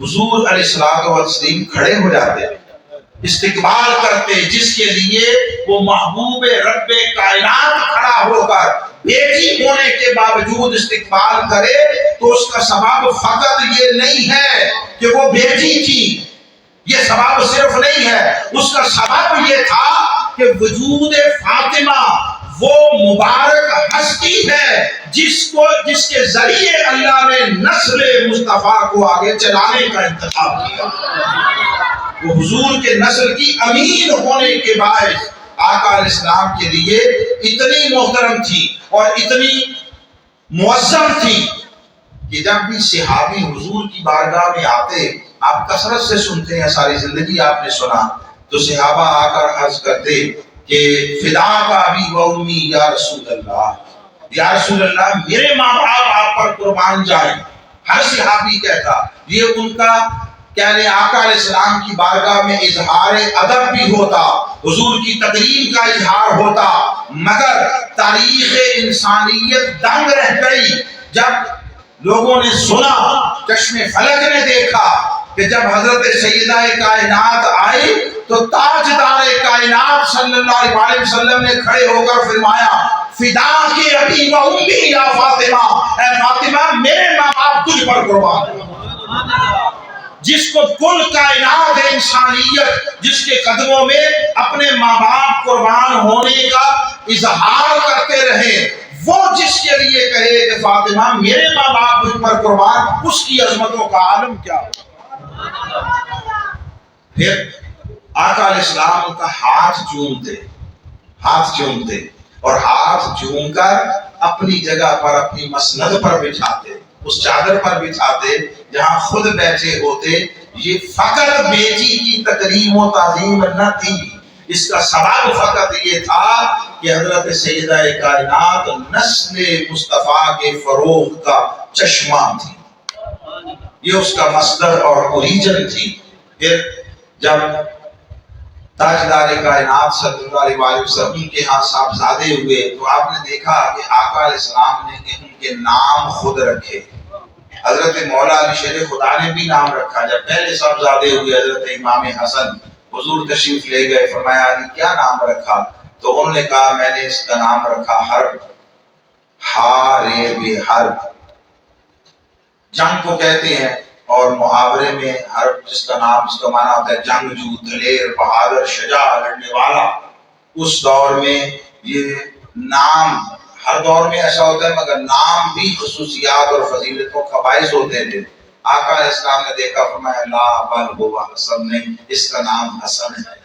حضور علیہ الصلوۃ والتسلیم کھڑے ہو جاتے، استقبال کرتے، جس کے لیے وہ محبوب رب کائنات کھڑا ہو کر بیٹی ہونے کے باوجود استقبال کرے تو اس کا سبب فقط یہ نہیں ہے کہ وہ بیٹی تھی، یہ سبب صرف نہیں ہے، اس کا سبب یہ تھا کہ وجود فاطمہ وہ مبارک ہستی ہے جس کے ذریعے اللہ نے نسل مصطفیٰ کو آگے چلانے کا انتخاب کیا۔ وہ حضور کے نسل کی امین ہونے کے باعث آقا علیہ السلام کے لیے اتنی محترم تھی اور اتنی معظم تھی کہ جب بھی صحابی حضور کی بارگاہ میں آتے، آپ کثرت سے سنتے ہیں، ساری زندگی آپ نے سنا، تو صحابہ آ کر عرض کرتے کہ فدا کا ابی و امی یا رسول اللہ، یا رسول اللہ میرے ماں باپ آپ پر قربان جائیں۔ ہر صحابی کہتا، یہ ان کا کہنے آقا علیہ السلام کی بارگاہ میں اظہار ادب بھی ہوتا، حضور کی تکریم کا اظہار ہوتا، مگر تاریخ انسانیت دنگ رہ گئی جب لوگوں نے سنا، چشم فلک نے دیکھا کہ جب حضرت سیدہ کائنات آئی تو تاجدار کائنات صلی اللہ علیہ وسلم نے کھڑے ہو کر فرمایا فدا کے ابی و امی یا فاطمہ، اے فاطمہ میرے ماں باپ تجھ پر قربان۔ جس کو کل کائنات انسانیت جس کے قدموں میں اپنے ماں باپ قربان ہونے کا اظہار کرتے رہے، وہ جس کے لیے کہے کہ فاطمہ میرے ماں باپ تجھ پر قربان، اس کی عظمتوں کا عالم کیا ہو۔ پھر آقا علیہ السلام کا ہاتھ چومتے اور ہاتھ چوم کر اپنی جگہ پر اپنی مسند پر بٹھاتے، اس چادر پر بٹھاتے جہاں خود بیٹھے ہوتے۔ یہ فقط بیٹی کی تکریم و تعظیم نہ تھی، اس کا سبب فقط یہ تھا کہ حضرت سیدہ کائنات نسل مصطفیٰ کے فروغ کا چشمہ تھی، یہ اس کا مصدر اور اوریجن تھی۔ پھر جب تاجدار کائنات صلی اللہ علیہ وسلم کے ہاں صاحبزادے ہوئے تو آپ نے دیکھا کہ آقا علیہ السلام نے ان کے نام خود رکھے۔ حضرت مولا علی شیر خدا نے بھی نام رکھا۔ جب پہلے صاحبزادے ہوئے حضرت امام حسن، حضور تشریف لے گئے، فرمایا علی کیا نام رکھا؟ تو انہوں نے کہا میں نے اس کا نام رکھا حرب، حارب حرب، جنگ کو کہتے ہیں، اور محاورے میں حرب جس کا معنی ہوتا ہے جنگجو، دلیر، بہادر، شجاع، لڑنے والا۔ اس دور میں یہ نام ہر دور میں ایسا ہوتا ہے، مگر نام بھی خصوصیات اور فضیلتوں کا باعث ہوتے تھے۔ آقا علیہ السلام نے دیکھا، فرمایا لا بل ہوا حسن، نہیں اس کا نام حسن ہے۔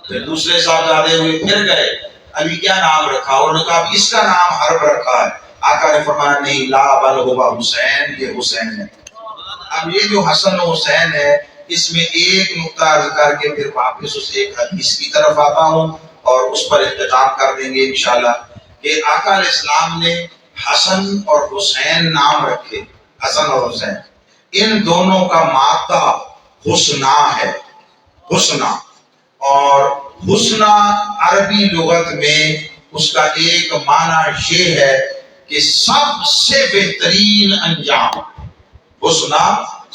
پھر دوسرے صاحبزادے ہوئے، پھر گئے، علی کیا نام رکھا؟ اور نے کہا اس کا نام حرب رکھا ہے۔ آقا نے فرمایا نہیں، لا بل ہوا حسین، یہ حسین ہے۔ اب یہ جو حسن و حسین ہے، اس میں ایک نقطہ عرض کر کے پھر واپس اس ایک حدیث کی طرف آتا ہوں اور اس پر اختتام کر دیں گے انشاءاللہ، کہ آقا علیہ السلام نے حسن اور حسین نام رکھے۔ حسن اور حسین، ان دونوں کا مادہ حسنا ہے، حسنا۔ اور حسنا عربی لغت میں اس کا ایک معنی یہ ہے کہ سب سے بہترین انجام۔ حسنا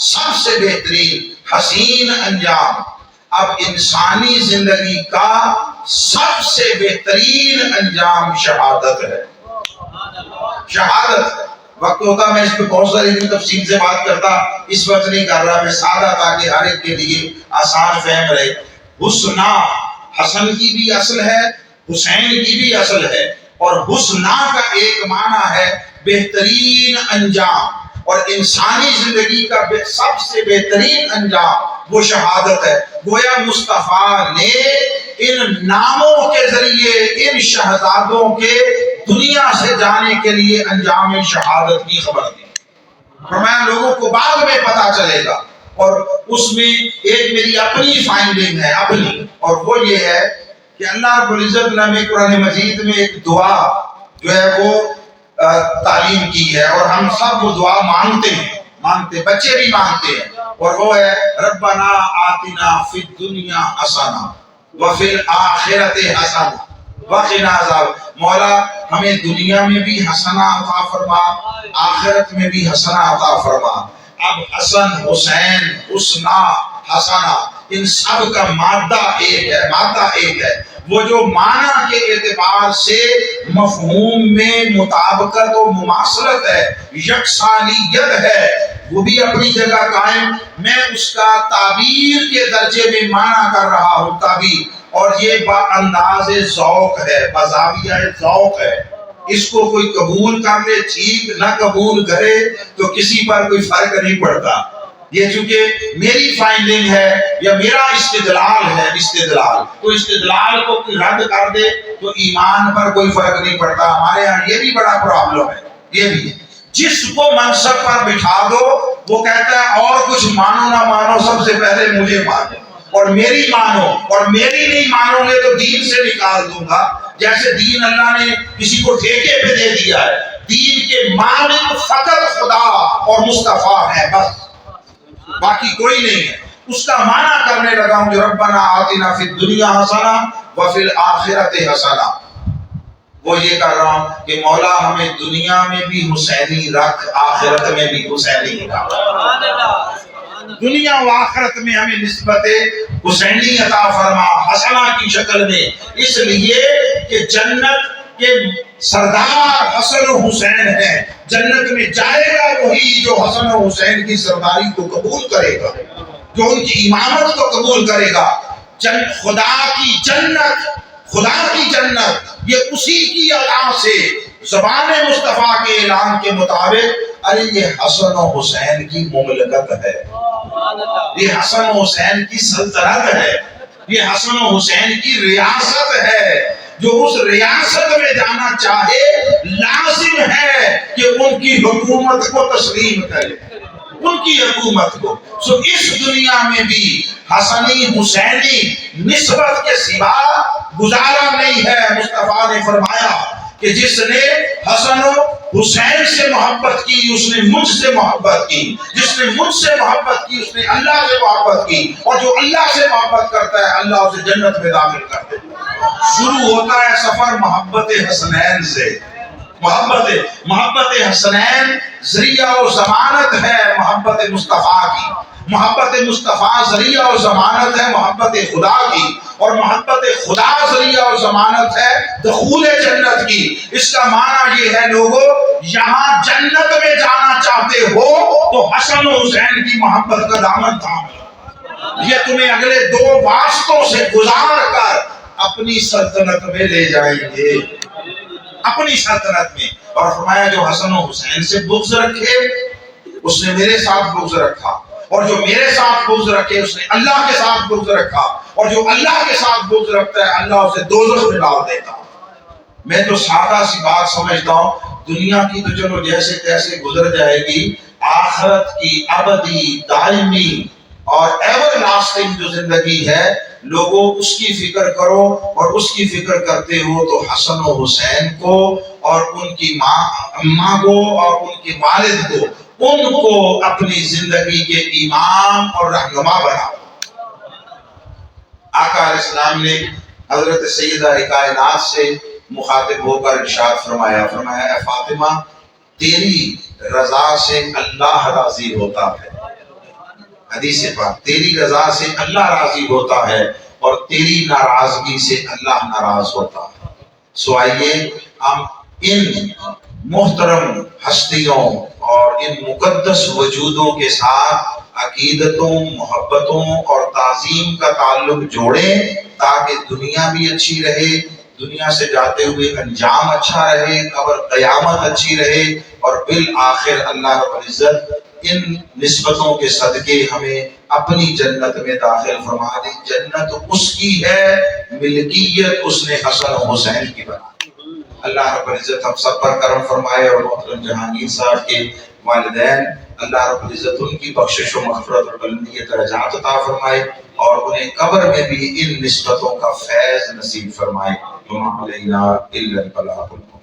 سب سے بہترین، حسین انجام۔ اب انسانی زندگی کا سب سے بہترین انجام شہادت ہے، شہادت ہے۔ وقت ہوتا میں اس پہ بہت ساری تفصیل سے بات کرتا، اس وقت نہیں کر رہا، میں سادہ تاکہ ہر ایک کے لیے آسان فہم رہے۔ حسنا، حسن کی بھی اصل ہے، حسین کی بھی اصل ہے، اور حسنا کا ایک معنی ہے بہترین انجام۔ اور انسانی زندگی کا سب سے بہترین انجام وہ شہادت ہے۔ گویا مصطفیٰ نے ان ناموں کے ذریعے ان شہزادوں کے دنیا سے جانے کے لیے انجام شہادت کی خبر دی۔ فرمایا لوگوں کو بعد میں پتا چلے گا، اور اس میں ایک میری اپنی فائنڈنگ ہے، اپنی، اور وہ یہ ہے کہ اللہ رب العزت نے قرآن مجید میں ایک دعا جو ہے وہ تعلیم کی ہے، اور ہم سب وہ دعا مانگتے ہیں، بچے بھی مانگتے ہیں، اور وہ ہے ربنا آتنا فی الدنیا حسنہ وفی الآخرۃ حسنہ وقنا عذاب۔ مولا ہمیں دنیا میں بھی حسنہ عطا فرما، آخرت میں بھی حسنہ عطا فرما۔ اب حسن، حسین، حسنہ، حسنہ، ان سب کا مادہ ایک ہے، مادہ ایک ہے۔ وہ جو معنی کے اعتبار سے مفہوم میں مطابقت و مماثلت ہے، یکسانیت ہے، وہ بھی اپنی جگہ قائم۔ میں اس کا تعبیر کے درجے میں معنی کر رہا ہوں، تعبیر، اور یہ با انداز ذوق ہے، بزاویہ ذوق ہے۔ اس کو کوئی قبول کر لے ٹھیک، نہ قبول کرے تو کسی پر کوئی فرق نہیں پڑتا۔ یہ چونکہ میری فائنڈنگ ہے یا میرا استدلال ہے، استدلال تو استدلال کو کوئی رد کر دے تو ایمان پر کوئی فرق نہیں پڑتا۔ ہمارے ہاں یہ بھی بڑا پرابلم ہے، یہ بھی ہے۔ جس کو منصب پر بٹھا دو وہ کہتا ہے اور کچھ مانو نہ مانو، سب سے پہلے مجھے مانو اور میری مانو، اور میری نہیں مانو گے تو دین سے نکال دوں گا۔ جیسے دین اللہ نے کسی کو ٹھیکے پہ دے دیا ہے، دین کے مالک فقط خدا اور مصطفیٰ ہے، بس باقی کوئی نہیں ہے۔ اس کا معنی کرنے لگا ہوں جو ربنا آتنا فی الدنیا حسنہ وفی الآخرۃ حسنہ، وہ یہ کر رہا ہوں کہ مولا ہمیں دنیا میں بھی حسینی رکھ، آخرت میں بھی حسینی رکھ، دنیا و آخرت میں ہمیں نسبت حسینی عطا فرما، حسنہ کی شکل میں، اس لیے کہ جنت کے سردار حسن و حسین ہے۔ جنت میں جائے گا وہی جو حسن و حسین کی سرداری کو قبول کرے گا، جو ان کی امامت کو قبول کرے گا۔ خدا کی جنت، خدا کی جنت یہ اسی کی عطا سے زبان مصطفیٰ کے اعلان کے مطابق، ارے یہ حسن و حسین کی مملکت ہے، یہ حسن و حسین کی سلطنت ہے، یہ حسن و حسین کی ریاست ہے۔ جو اس ریاست میں جانا چاہے لازم ہے کہ ان کی حکومت کو تسلیم کرے، ان کی حکومت کو۔ سو اس دنیا میں بھی حسنی حسینی نسبت کے سوا گزارا نہیں ہے۔ مصطفیٰ نے فرمایا کہ جس نے حسن و حسین سے محبت کی اس نے مجھ سے محبت کی، جس نے مجھ سے محبت کی اس نے اللہ سے محبت کی، اور جو اللہ سے محبت کرتا ہے اللہ اسے جنت میں داخل کرتے ہیں۔ شروع ہوتا ہے سفر محبت حسنین سے۔ محبت حسنین ذریعہ و ضمانت ہے محبت مصطفیٰ کی، محبت مصطفیٰ ذریعہ و ضمانت ہے محبت خدا کی، اور محبت خدا ذریعہ و ضمانت ہے دخول جنت کی۔ اس کا معنی یہ ہے لوگوں، یہاں جنت میں جانا چاہتے ہو تو حسن و حسین کی محبت کا دامن تھام لو، یہ تمہیں اگلے دو واسطوں سے گزار کر اپنی سلطنت میں لے جائیں گے۔ اپنی سلطنت میں، اور فرمایا جو حسن و حسین سے بغض رکھے اس نے میرے ساتھ بغض رکھا، اور جو میرے ساتھ بغض رکھے اس نے اللہ کے ساتھ بغض رکھا، اور جو اللہ کے ساتھ بغض رکھتا ہے اللہ اسے دوزخ میں ڈال دیتا۔ میں تو سادہ سی بات سمجھتا ہوں، دنیا کی تو چلو جیسے تیسے گزر جائے گی، آخرت کی ابدی دائمی اور ایور لاسٹنگ جو زندگی ہے، لوگوں اس کی فکر کرو، اور اس کی فکر کرتے ہو تو حسن و حسین کو اور ان کی ماں کو اور ان کے والد کو، ان کو اپنی زندگی کے امام اور رہنما بناؤ۔ آقا علیہ السلام نے حضرت سیدہ کائنات سے مخاطب ہو کر ارشاد فرمایا، اے فاطمہ تیری رضا سے اللہ راضی ہوتا ہے، حدیث پاک، تیری رضا سے اللہ راضی ہوتا ہے اور تیری ناراضگی سے اللہ ناراض ہوتا ہے۔ سو آئیے ہم ان محترم ہستیوں اور ان مقدس وجودوں کے ساتھ عقیدتوں، محبتوں اور تعظیم کا تعلق جوڑیں، تاکہ دنیا بھی اچھی رہے، دنیا سے جاتے ہوئے انجام اچھا رہے، قبر قیامت اچھی رہے، اور بالآخر اللہ رب العزت ان نسبتوں کے صدقے ہمیں اپنی جنت میں داخل فرما دے۔ جنت اس کی ہے، ملکیت اس نے حسن و حسین کی بنا۔ اللہ رب العزت ہم سب پر کرم فرمائے، اور محترم جہانگیر صاحب کے والدین، اللہ رب العزت ان کی بخشش و مغفرت اور بلندی درجات عطا فرمائے، اور انہیں قبر میں بھی ان نسبتوں کا فیض نصیب فرمائے۔ وما علینا الا البلاغ المبین۔